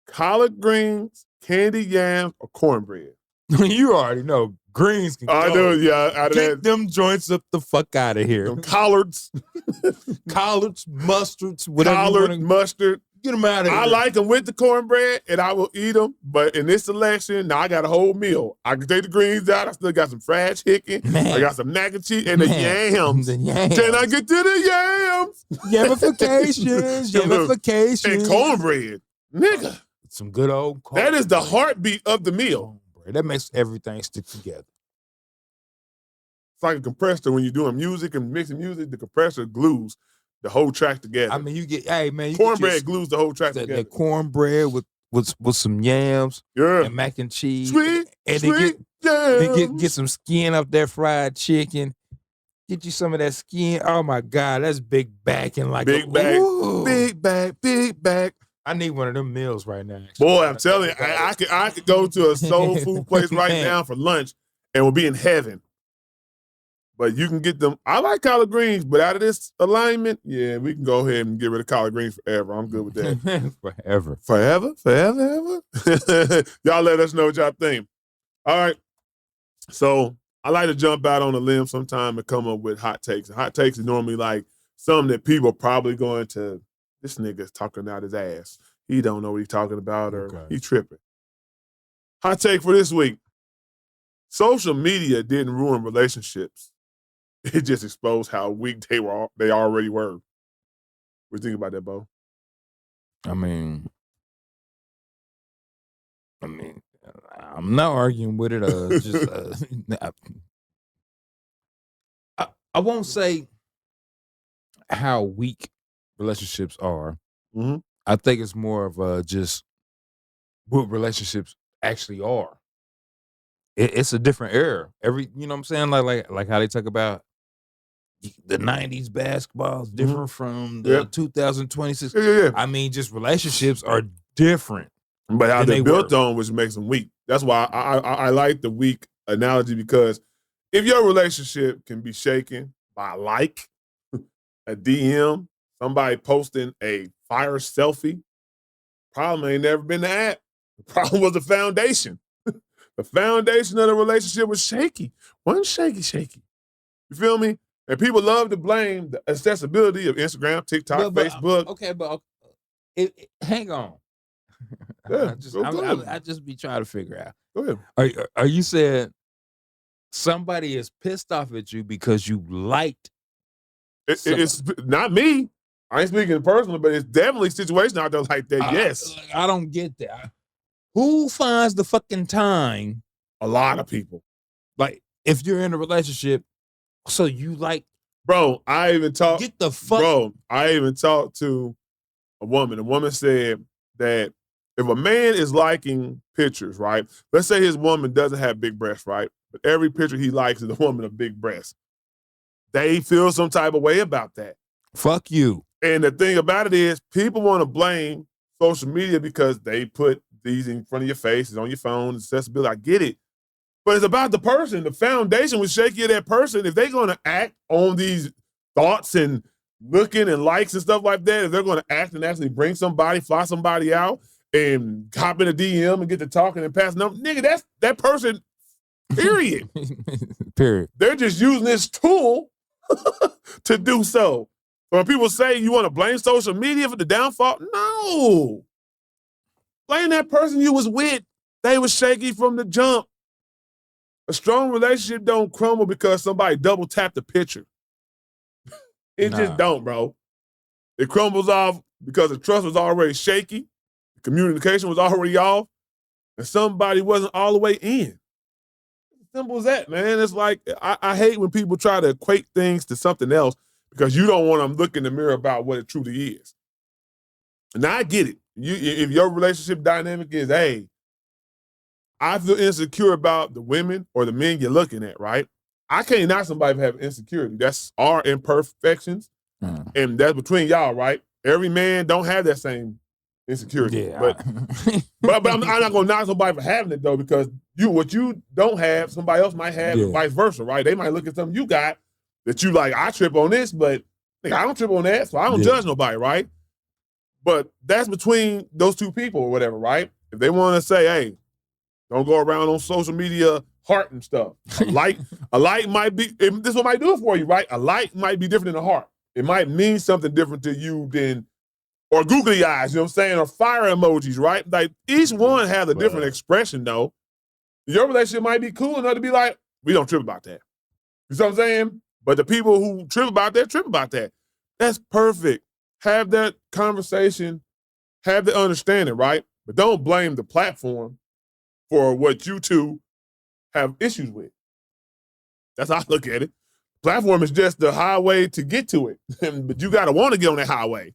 Collard greens, candy yams, or cornbread. You already know. Greens can I go. know, yeah. Out of Get that, them joints up the fuck out of here. them collards. Collards, mustards, whatever. Collard, mustard. Get them out of here. I like them with the cornbread, and I will eat them. But in this selection, now I got a whole meal. I can take the greens out. I still got some fried chicken. Man. I got some mac and cheese and the yams. The yams. Can I get to the yams? Yamifications. And cornbread. Nigga. Some good old cornbread. That is the heartbeat of the meal. That makes everything stick together. It's like a compressor when you're doing music and mixing music. The compressor glues the whole track together. I mean, you cornbread glues the whole track together. The cornbread with some yams and mac and cheese. Sweet yams. Then get some skin off that fried chicken. Get you some of that skin. Oh my God, that's big back and like big back. I need one of them meals right now. Boy, I'm telling you, I could go to a soul food place right now for lunch and we'll be in heaven. But you can get them. I like collard greens, but out of this alignment, yeah, we can go ahead and get rid of collard greens forever. I'm good with that. Forever. Y'all let us know what y'all think. All right. So I like to jump out on a limb sometime and come up with hot takes. And hot takes is normally like something that people are probably going to, this nigga's talking out his ass. He don't know what he's talking about or he tripping. Hot take for this week. Social media didn't ruin relationships. It just exposed how weak they already were. What do you think about that, Bo? I mean, I'm not arguing with it. I won't say how weak relationships are. Mm-hmm. I think it's more of just what relationships actually are. It's a different era. You know what I'm saying? Like how they talk about the 90s basketball is different from the 2026. Yeah. I mean, just relationships are different. But how they're built on, which makes them weak. That's why I like the weak analogy, because if your relationship can be shaken by a DM, somebody posting a fire selfie, problem ain't never been the app. The problem was the foundation. The foundation of the relationship was shaky. Wasn't shaky. You feel me? And people love to blame the accessibility of Instagram, TikTok, Facebook. Okay, but hang on. Yeah, I just be trying to figure out. Go ahead. Are you saying somebody is pissed off at you because you liked? It's not me. I ain't speaking personally, but it's definitely a situation out there like that. Yes. I don't get that. Who finds the fucking time? A lot of people. Like, if you're in a relationship, so you like. Bro, I even talked. Get the fuck. Bro, I even talked to a woman. A woman said that if a man is liking pictures, right? Let's say his woman doesn't have big breasts, right? But every picture he likes is a woman of big breasts. They feel some type of way about that. Fuck you. And the thing about it is, people want to blame social media because they put these in front of your face, it's on your phone, accessibility. I get it. But it's about the person. The foundation was shaky of that person. If they're going to act on these thoughts and looking and likes and stuff like that, if they're going to act and actually bring somebody, fly somebody out, and hop in a DM and get to talking and passing them, nigga, that's that person, period. Period. They're just using this tool to do so. When people say you want to blame social media for the downfall, no. Blame that person you was with. They was shaky from the jump. A strong relationship don't crumble because somebody double tapped the picture. It just don't, bro. It crumbles off because the trust was already shaky. The communication was already off. and somebody wasn't all the way in. Simple as that, man. It's like I hate when people try to equate things to something else because you don't want them to look in the mirror about what it truly is. And I get it. If your relationship dynamic is, hey, I feel insecure about the women or the men you're looking at, right? I can't knock somebody for having insecurity. That's our imperfections, and that's between y'all, right? Every man don't have that same insecurity. Yeah. But I'm not gonna knock somebody for having it though, because what you don't have, somebody else might have, and vice versa, right? They might look at something you got that you like, I trip on this, but I don't trip on that, so I don't judge nobody, right? But that's between those two people or whatever, right? If they want to say, hey, don't go around on social media hearting stuff. A like might be, this is what might do it for you, right? A like might be different than a heart. It might mean something different to you than, or googly eyes, you know what I'm saying? Or fire emojis, right? Like each one has a different expression though. Your relationship might be cool enough to be like, we don't trip about that. You know what I'm saying? But the people who trip about that. That's perfect. Have that conversation, have the understanding, right? But don't blame the platform for what you two have issues with. That's how I look at it. Platform is just the highway to get to it. But you got to want to get on that highway.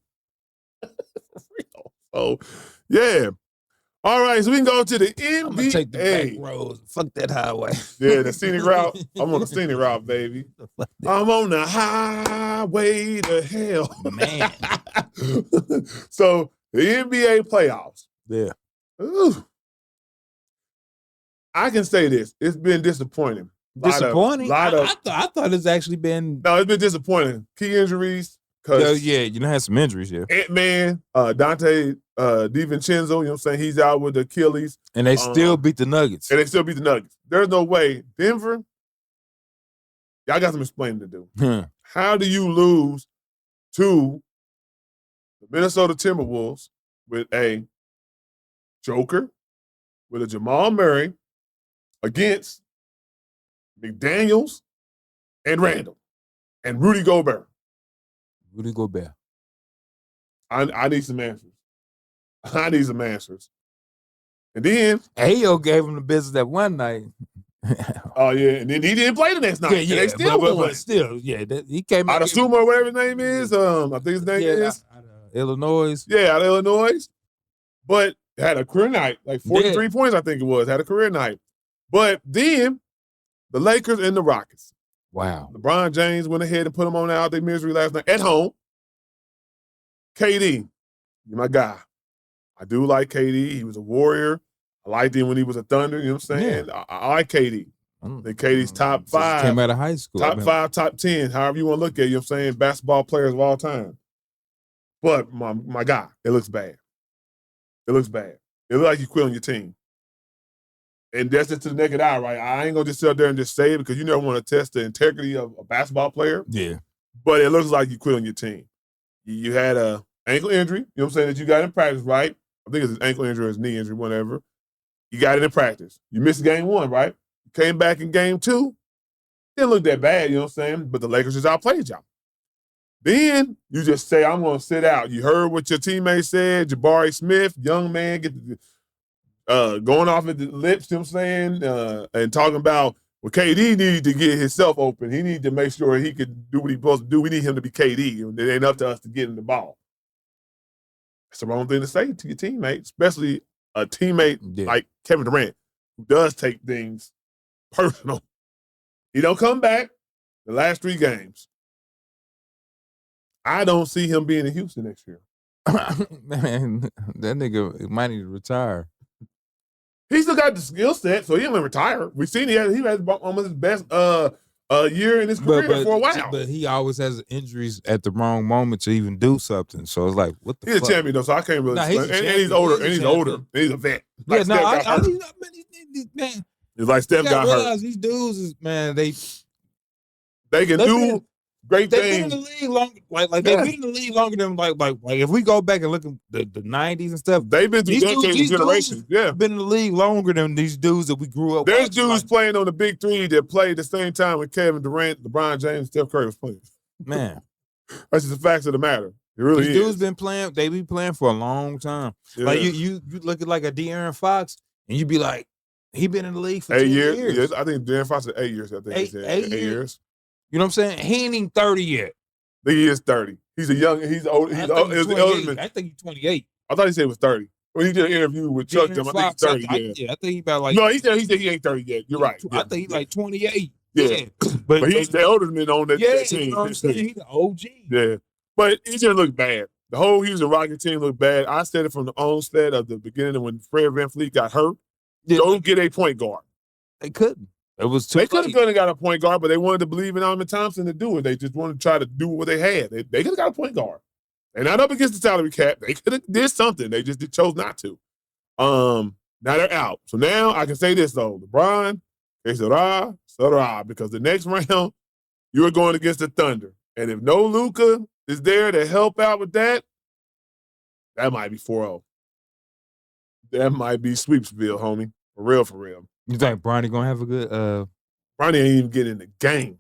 So, yeah. All right, so we can go to the NBA. I'm gonna take the back roads. Fuck that highway. Yeah, the scenic route. I'm on the scenic route, baby. I'm on the highway to hell. Man. So, the NBA playoffs. Yeah. Ooh. I can say this. It's been disappointing. Disappointing? I thought it's actually been... No, it's been disappointing. Key injuries. Yeah, you had some injuries, yeah. Ant-Man, Dante DiVincenzo, you know what I'm saying? He's out with the Achilles. And they still beat the Nuggets. There's no way. Denver, y'all got some explaining to do. How do you lose to the Minnesota Timberwolves with a Joker, with a Jamal Murray, against McDaniels and Randall and Rudy Gobert? I need some answers. And then Ayo gave him the business that one night. Oh yeah, and then he didn't play the next night. Yeah, they still won. But still, yeah, he came out of Sumo, whatever his name is. I think his name is out of Illinois. Yeah, out of Illinois. But had a career night, like 43 points, I think it was. Had a career night. But then the Lakers and the Rockets. Wow. LeBron James went ahead and put them on out their misery last night at home. KD, you're my guy. I do like KD. He was a warrior. I liked him when he was a Thunder. You know what I'm saying? Yeah. I like KD. I think KD's top 5. Came out of high school. Top 5, top 10, however you want to look at it. You know what I'm saying? Basketball players of all time. But my guy, it looks bad. It looks like you quit on your team. And that's just to the naked eye, right? I ain't going to just sit up there and just say it because you never want to test the integrity of a basketball player. Yeah. But it looks like you quit on your team. You had a ankle injury, you know what I'm saying, that you got in practice, right? I think it's his ankle injury or his knee injury, whatever. You got it in practice. You missed game 1, right? You came back in game 2. Didn't look that bad, you know what I'm saying? But the Lakers just outplayed y'all. Then you just say, I'm going to sit out. You heard what your teammate said, Jabari Smith, young man, going off at the lips, you know what I'm saying? And talking about, well, KD needed to get himself open. He needed to make sure he could do what he's supposed to do. We need him to be KD. It ain't up to us to get him the ball. That's the wrong thing to say to your teammate, especially a teammate like Kevin Durant, who does take things personal. He don't come back the last 3 games. I don't see him being in Houston next year. Man, that nigga might need to retire. He still got the skill set, so he ain't gonna retire. We've seen he had almost his best year in his career for a while. But he always has injuries at the wrong moment to even do something. So it's like, what the fuck? He's a champion, though, so I can't really explain. And he's older. He's a vet. Like man. It's like Steph got hurt. These dudes is, man, they can do great things. They've been in the league long, they've been in the league longer than like if we go back and look at the 90s and stuff, they've been through decades, generations. Yeah, been in the league longer than these dudes that we grew up. There's dudes playing on the big 3 that played the same time when Kevin Durant, LeBron James, Steph Curry was playing. Man, that's just the facts of the matter. It really these dudes been playing. They be playing for a long time. Yeah. Like you look at like a De'Aaron Fox. and you be like, he been in the league for 8 10 years. years. Yes, I think Darren Fox said 8 years. I think he said 8 years. You know what I'm saying? He ain't even 30 yet. I think he is 30. He's a young. He's old. He's old. He's 28. I think he's 28. I thought he said he was 30. When he did an interview with Chuck, I think he's 30. I think he about like. No, he said he ain't 30 yet. You're right. I think he's like 28. Yeah. But he's the elder man on that team. You know what I'm saying? He's the OG. Yeah. But he didn't look bad. The whole Houston Rockets team looked bad. I said it from the onset of the beginning when Fred VanVleet got hurt. Don't get a point guard. They couldn't. It was too They could have got a point guard, but they wanted to believe in Alvin Thompson to do it. They just wanted to try to do what they had. They could have got a point guard. They're not up against the salary cap. They could have did something. They just chose not to. Now they're out. So now I can say this, though. LeBron, Sarah, because the next round, you are going against the Thunder. And if no Luka is there to help out with that, that might be 4-0. That might be Sweepsville, homie. For real, for real. You think Bronny gonna have a good Bronny ain't even getting in the game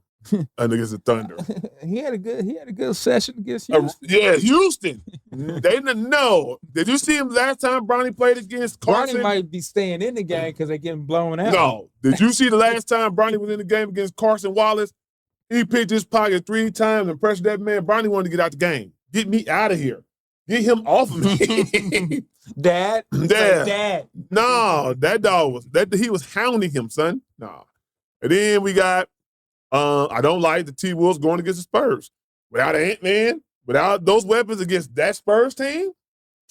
against the Thunder. he had a good session against Houston. Yeah, Houston. They didn't know. Did you see him last time Bronny played against Carson? Bronny might be staying in the game because they're getting blown out. No. Did you see the last time Bronny was in the game against Carson Wallace? He picked his pocket 3 times and pressured that man. Bronny wanted to get out the game. Get me out of here. Get him off of me. Dad. No, that dog he was hounding him, son. No. And then we got I don't like the T-Wolves going against the Spurs. Without Ant-Man, without those weapons against that Spurs team.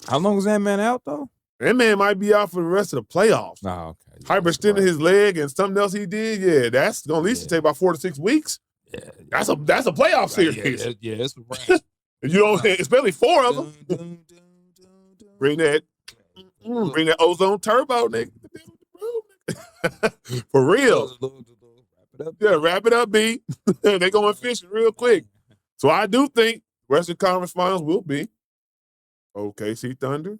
How long is that man out, though? That man might be out for the rest of the playoffs. Oh, okay. Hyperextending his leg and something else he did. Yeah, that's going to at least take about 4 to 6 weeks. Yeah. That's a playoff series. Yeah, it's a wrap. You don't, especially 4 of them. Bring that ozone turbo, nigga. For real. Yeah, wrap it up, B. They going fishing real quick. So I do think Western Conference Finals will be OKC Thunder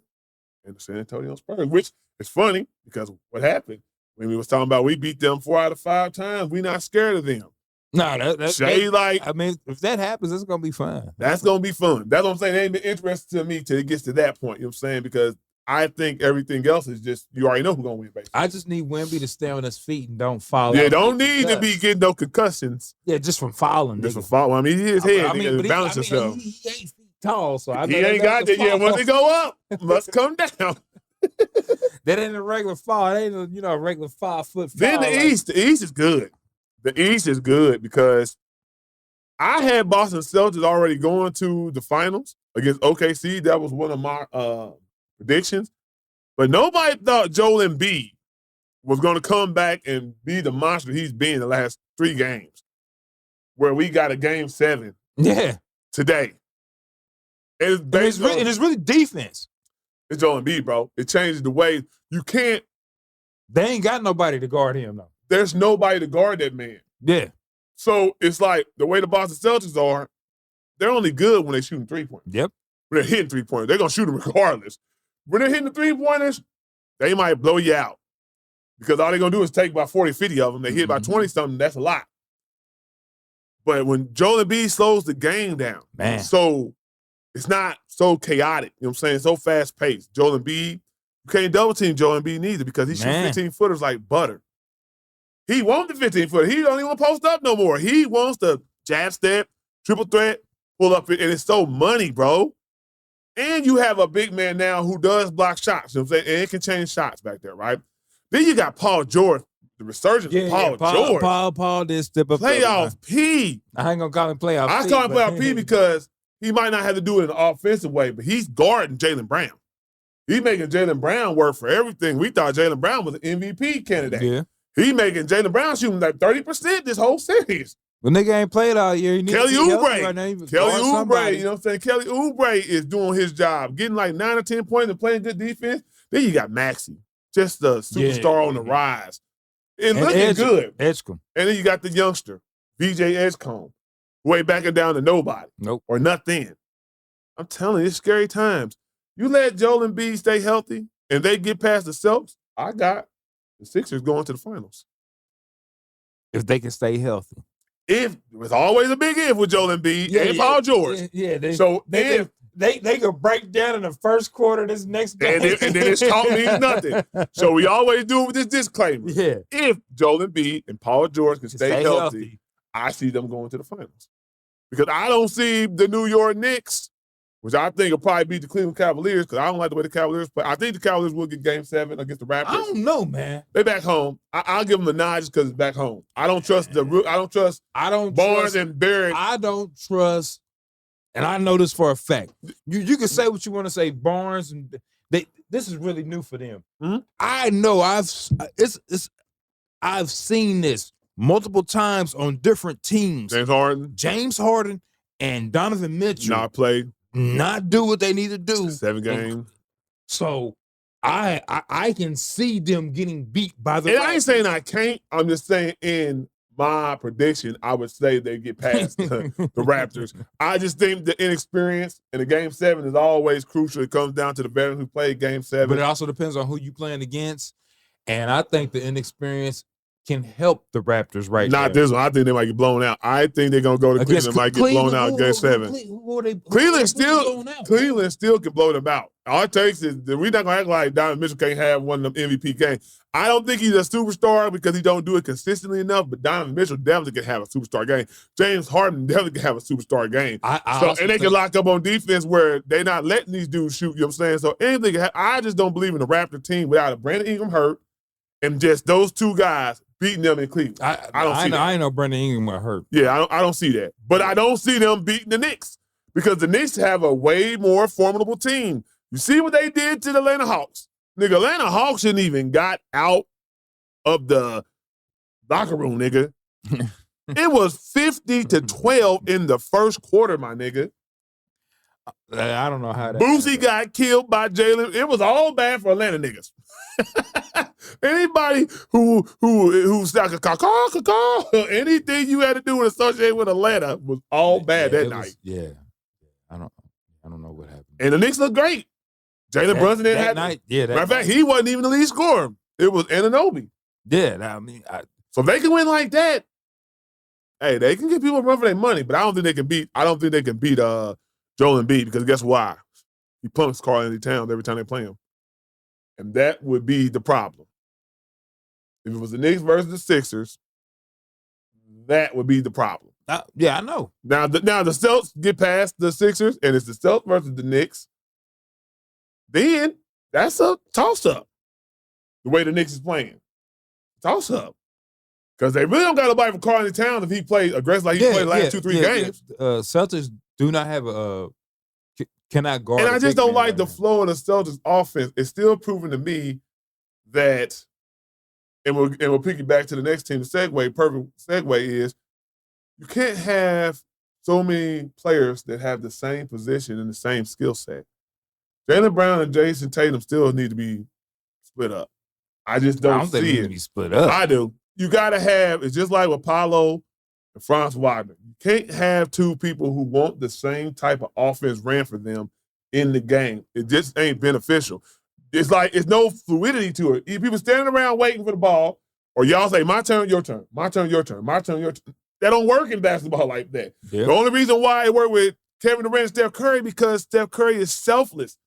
and the San Antonio Spurs, which is funny because what happened when we was talking about we beat them 4 out of 5 times, we not scared of them. No, I mean, if that happens, it's gonna be fun. That's gonna be fun. That's what I'm saying. It ain't been interesting to me till it gets to that point. You know what I'm saying? Because I think everything else is just you already know who's gonna win. Basically, I just need Wemby to stay on his feet and don't fall. Yeah, don't need to be getting no concussions. Yeah, just from falling. Just from falling. I mean, his head nigga, balance himself. He 8 feet tall, so I he ain't got that yet. Once he go up, must come down. That ain't a regular fall. It ain't a regular 5 foot fall. Then the East is good. The East is good because I had Boston Celtics already going to the finals against OKC. That was one of my predictions. But nobody thought Joel Embiid was going to come back and be the monster he's been the last 3 games, where we got a game 7 today. And it's really defense. It's Joel Embiid, bro. It changes the way you can't. They ain't got nobody to guard him, though. There's nobody to guard that man. Yeah. So it's like the way the Boston Celtics are, they're only good when they're shooting 3-pointers. Yep. When they're hitting 3-pointers, they're going to shoot them regardless. When they're hitting the 3-pointers, they might blow you out because all they're going to do is take about 40, 50 of them. They hit about 20-something. That's a lot. But when Joel Embiid slows the game down, man, so it's not so chaotic. You know what I'm saying? So fast-paced. Joel Embiid, you can't double-team Joel Embiid neither because he shoots 15-footers like butter. He wants the 15-footer. He don't even want to post up no more. He wants the jab step, triple threat, pull up, and it's so money, bro. And you have a big man now who does block shots, you know what I'm saying? And it can change shots back there, right? Then you got Paul George, the resurgence of Paul George. Paul did step up. Playoff P. I ain't going to call him playoff P. I call him playoff P because he might not have to do it in an offensive way, but he's guarding Jaylen Brown. He's making Jaylen Brown work for everything. We thought Jaylen Brown was an MVP candidate. Yeah. He making Jaylen Brown shooting like 30% this whole series. The nigga ain't played all year. He Kelly Oubre. Right Kelly Oubre, you know what I'm saying? Kelly Oubre is doing his job, getting like 9 or 10 points and playing good defense. Then you got Maxey, just the superstar on the rise. And looking good. Edgecombe. And then you got the youngster, VJ Edgecombe, who ain't backing down to nobody. Nope. Or nothing. I'm telling you, it's scary times. You let Joel Embiid stay healthy and they get past the Celtics, I got the Sixers going to the finals. If they can stay healthy. If there's always a big if with Joel Embiid and Paul George. Yeah, they could break down in the first quarter of this next game. And then it's talk means nothing. So we always do it with this disclaimer. Yeah. If Joel Embiid and Paul George can stay healthy, I see them going to the finals. Because I don't see the New York Knicks, which I think will probably beat the Cleveland Cavaliers, because I don't like the way the Cavaliers play. I think the Cavaliers will get Game 7 against the Raptors. I don't know, man. They back home. I'll give them the nod just because it's back home. I don't trust Barnes and Barrett. I don't trust, and I know this for a fact. You can say what you want to say, Barnes, and this is really new for them. Mm-hmm. I know I've seen this multiple times on different teams. James Harden and Donovan Mitchell not do what they need to do. 7 games. So I can see them getting beat by the. And I ain't saying I can't. I'm just saying in my prediction, I would say they get past the Raptors. I just think the inexperience in the Game 7 is always crucial. It comes down to the veterans who played Game 7. But it also depends on who you playing against. And I think the inexperience can help the Raptors Not this one. I think they might get blown out. I think they're going to go to Cleveland and might get blown out in Game 7. Cleveland still can blow them out. All it takes is we're not going to act like Donovan Mitchell can't have one of them MVP games. I don't think he's a superstar because he don't do it consistently enough, but Donovan Mitchell definitely can have a superstar game. James Harden definitely can have a superstar game. And they can lock up on defense where they're not letting these dudes shoot, you know what I'm saying? So anything can happen. I just don't believe in the Raptor team without a Brandon Ingram hurt and just those two guys beating them in Cleveland. I don't see that. I know Brandon Ingram got hurt. Yeah, I don't see that. But I don't see them beating the Knicks because the Knicks have a way more formidable team. You see what they did to the Atlanta Hawks? Nigga, Atlanta Hawks shouldn't even got out of the locker room, nigga. It was 50-12 in the first quarter, my nigga. I don't know how that. Boosie got killed by Jalen. It was all bad for Atlanta niggas. Anybody who's like anything you had to do and associate with Atlanta was all bad that night. I don't know what happened. And the Knicks looked great. Jalen Brunson didn't have night. Yeah, matter of fact, he wasn't even the lead scorer. It was Anunoby. Yeah, so if they can win like that, hey, they can get people a run for their money. But I don't think they can beat. Joel Embiid because guess why? He punks Karl-Anthony Towns every time they play him, and that would be the problem. If it was the Knicks versus the Sixers, that would be the problem. Yeah, I know. Now the Celtics get past the Sixers, and it's the Celtics versus the Knicks. Then that's a toss-up. The way the Knicks is playing. Toss-up. Because they really don't got nobody for Karl-Anthony Towns if he plays aggressive like he played the last 2-3 games. Celtics do not have cannot guard. And I just don't like the flow of the Celtics offense. It's still proving to me that, and we'll piggyback to the next team. The perfect segue is you can't have so many players that have the same position and the same skill set. Jaylen Brown and Jason Tatum still need to be split up. I just don't see it. Need to be split up. I do. You got to have, it's just like with Paolo and Franz Wagner. You can't have two people who want the same type of offense ran for them in the game. It just ain't beneficial. It's like, it's no fluidity to it. People standing around waiting for the ball, or y'all say, my turn, your turn, my turn, your turn, my turn, your turn. That don't work in basketball like that. Yep. The only reason why it worked with Kevin Durant and Steph Curry because Steph Curry is selfless.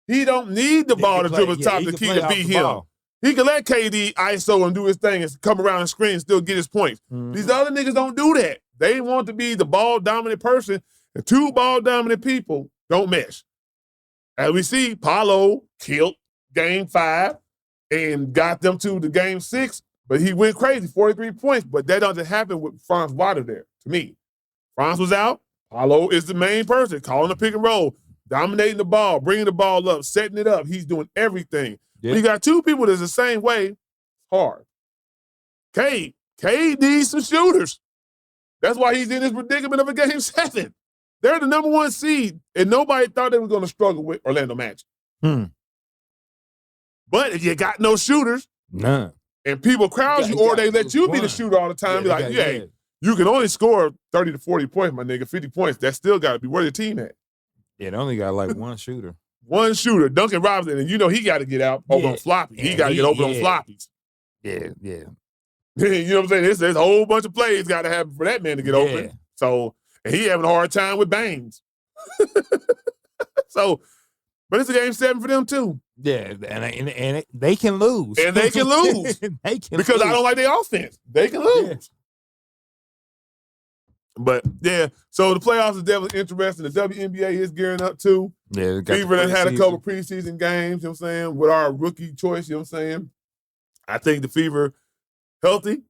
He don't need the ball to dribble top the key to beat him. Ball. He can let KD ISO and do his thing and come around and screen and still get his points. Mm-hmm. These other niggas don't do that. They want to be the ball-dominant person, and two ball-dominant people don't mesh. As we see, Paolo killed Game 5 and got them to the Game 6, but he went crazy, 43 points. But that doesn't happen with Franz Wagner there, to me. Franz was out. Paolo is the main person, calling the pick and roll, dominating the ball, bringing the ball up, setting it up. He's doing everything. Yeah. When you got two people that's the same way, it's hard. Cade needs some shooters. That's why he's in this predicament of a Game 7. They're the number 1 seed, and nobody thought they were going to struggle with Orlando Magic. But if you got no shooters, none, and people crowd you, or they let you be the shooter all the time, be like, you can only score 30 to 40 points, my nigga, 50 points. That still got to be where the team at. Yeah, they only got like one shooter. One shooter, Duncan Robinson, and you know he got to get out over on floppy. He got to get open on floppies. Yeah. You know what I'm saying? There's a whole bunch of plays got to happen for that man to get open. So, and he having a hard time with Baines. So, but it's a game 7 for them too. Yeah, and they can lose. And they can lose. They can Because lose. I don't like their offense. They can lose. Yeah. But yeah, so the playoffs is definitely interesting. The WNBA is gearing up too. Yeah, we got Fever the done had a preseason. couple preseason games, you know what I'm saying, with our rookie choice, you know what I'm saying? I think the Fever healthy,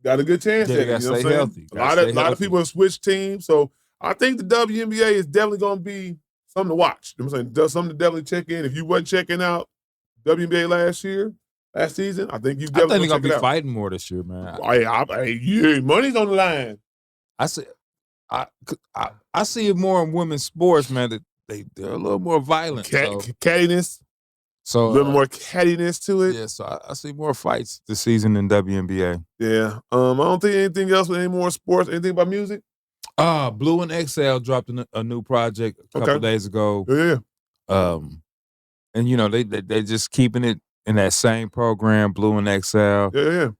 got a good chance Yeah, at they it, you know gotta what I'm stay saying? healthy. A Gotta stay lot of healthy. people have switched teams, so I think the WNBA is definitely going to be something to watch. You know what I'm saying? Something to definitely check in. If you wasn't checking out WNBA last season, I think you I think definitely they're gonna check it be out. fighting more this year, man. Yeah, money's on the line. I see it more in women's sports, man. That they're a little more violent. Cattiness, So a little more cattiness to it. Yeah, so I see more fights this season in WNBA. Yeah. I don't think anything else with any more sports. Anything about music? Blue and XL dropped a new project a couple days ago. Yeah. And you know they just keeping it in that same program, Blue and XL. Yeah.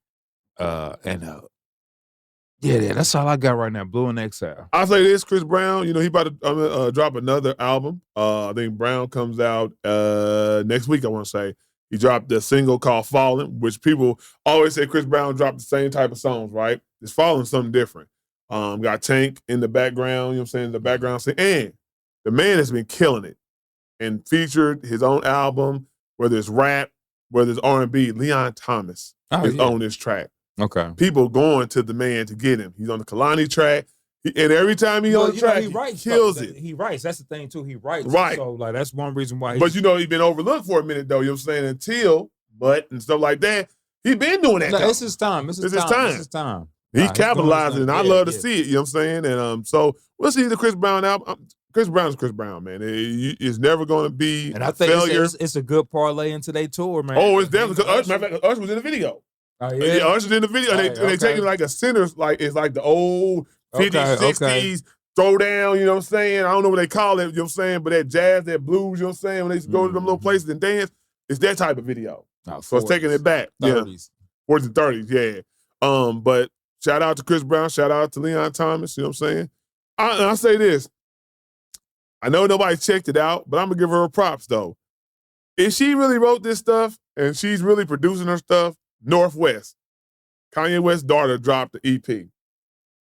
Yeah, that's all I got right now, Blue and XL. I'll say this, Chris Brown, you know, he about to drop another album. I think Brown comes out next week, I want to say. He dropped a single called Fallen, which people always say Chris Brown dropped the same type of songs, right? It's Fallen something different. Got Tank in the background, you know what I'm saying, the background sing. And the man has been killing it and featured his own album, whether it's rap, whether it's R&B. Leon Thomas is on this track. Okay. People going to the man to get him. He's on the Kalani track. And every time he's on the track, he kills it. He writes. That's the thing, too. He writes. Right. So, like, that's one reason why But, you know, he's been overlooked for a minute, though. You know what I'm saying? Until, and stuff like that. He's been doing that, No, though. it's his time. It's his time. He capitalized it, and I love to see it. You know what I'm saying? And so we'll see the Chris Brown album. Chris Brown's Chris Brown, man. It's never going to be and I think failure. It's a good parlay into their tour, man. Oh, it's definitely because Usher was in the video. Oh, yeah? Usher's in the video. And they taking like a center's, like it's like the old 50s, 60s throw down, you know what I'm saying? I don't know what they call it, you know what I'm saying? But that jazz, that blues, you know what I'm saying? When they used to go to them little places and dance, it's that type of video. So it's taking it back. 30s. Yeah. 40s and 30s, yeah. But shout out to Chris Brown, shout out to Leon Thomas, you know what I'm saying? I say this. I know nobody checked it out, but I'm going to give her props, though. If she really wrote this stuff and she's really producing her stuff, Northwest, Kanye West's daughter, dropped the EP. And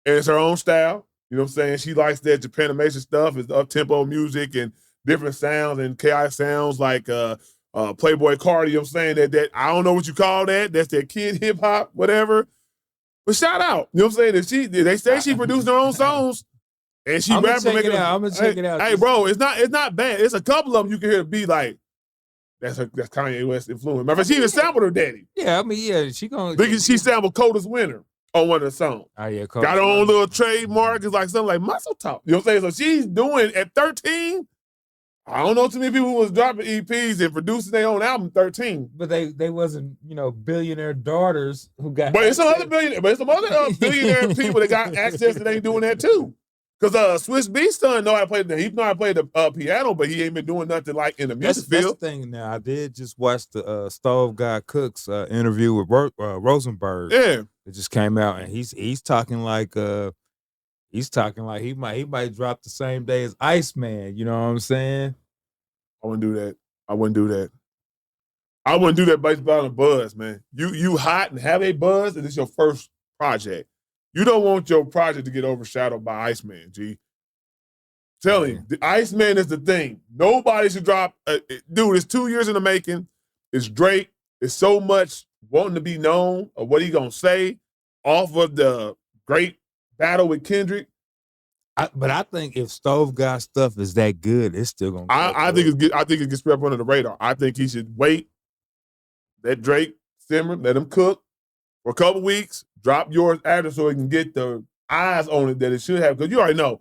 it's her own style. You know what I'm saying? She likes that Japanimation stuff. It's up-tempo music and different sounds and chaotic sounds like Playboy Cardi, you know what I'm saying? That I don't know what you call that. That's that kid hip-hop, whatever. But shout out. You know what I'm saying? If they say she produced her own songs, and she rapping, making it. I'm gonna check it out. Hey, bro, it's not bad. It's a couple of them you can hear be like, that's Kanye West influence. Matter of fact, she even sampled her daddy. Yeah, I mean, yeah, She sampled Coldest Winter on one of the songs. Oh yeah, got her own little trademark. It's like something like Muscle Talk. You know what I'm saying? So she's doing at 13. I don't know too many people who was dropping EPs and producing their own album 13. But they wasn't, billionaire daughters who got. But it's some other billionaire people that got access that ain't doing that too. Because Swiss Beats son know how to play the piano, but he ain't been doing nothing like in the music field. That's the thing. Now I did just watch the Stove Guy Cook's interview with Rosenberg. Yeah, it just came out, and he's talking like he might drop the same day as Iceman. You know what I'm saying? I wouldn't do that. I wouldn't do that based on a buzz, man. You hot and have a buzz, and it's your first project. You don't want your project to get overshadowed by Iceman, G. Tell him, the Iceman is the thing. Nobody should drop. Dude, it's 2 years in the making. It's Drake. It's so much wanting to be known of what he gonna say off of the great battle with Kendrick. But I think if Stove Guy stuff is that good, it's still gonna. I think it gets swept under the radar. I think he should wait. Let Drake simmer. Let him cook for a couple weeks. Drop yours after so he can get the eyes on it that it should have. Because you already know.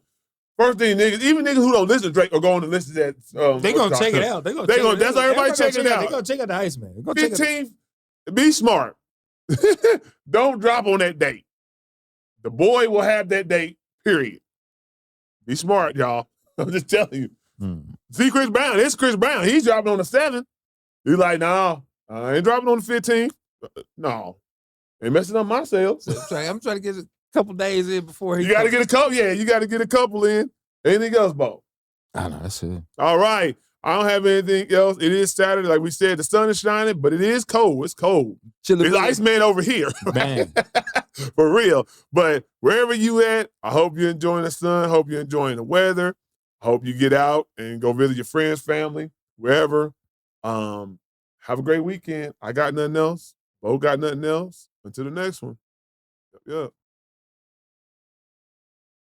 First thing, even niggas who don't listen to Drake are going to listen to that. They're going to check it out. That's how everybody check it out. They're going to check out the Iceman. 15th, be smart. Don't drop on that date. The boy will have that date, period. Be smart, y'all. I'm just telling you. See Chris Brown. It's Chris Brown. He's dropping on the 7th. He's like, no, I ain't dropping on the 15th. No. Ain't messing up my sales. I'm trying to get a couple days in before he. You got to get a couple. Yeah, you got to get a couple in. Anything else, Bo? I know, that's it. All right. I don't have anything else. It is Saturday. Like we said, the sun is shining, but it is cold. It's cold. Chilly It's Willy. Iceman over here. Man. For real. But wherever you at, I hope you're enjoying the sun. Hope you're enjoying the weather. I hope you get out and go visit your friends, family, wherever. Have a great weekend. I got nothing else. Bo got nothing else. Until the next one. Yep.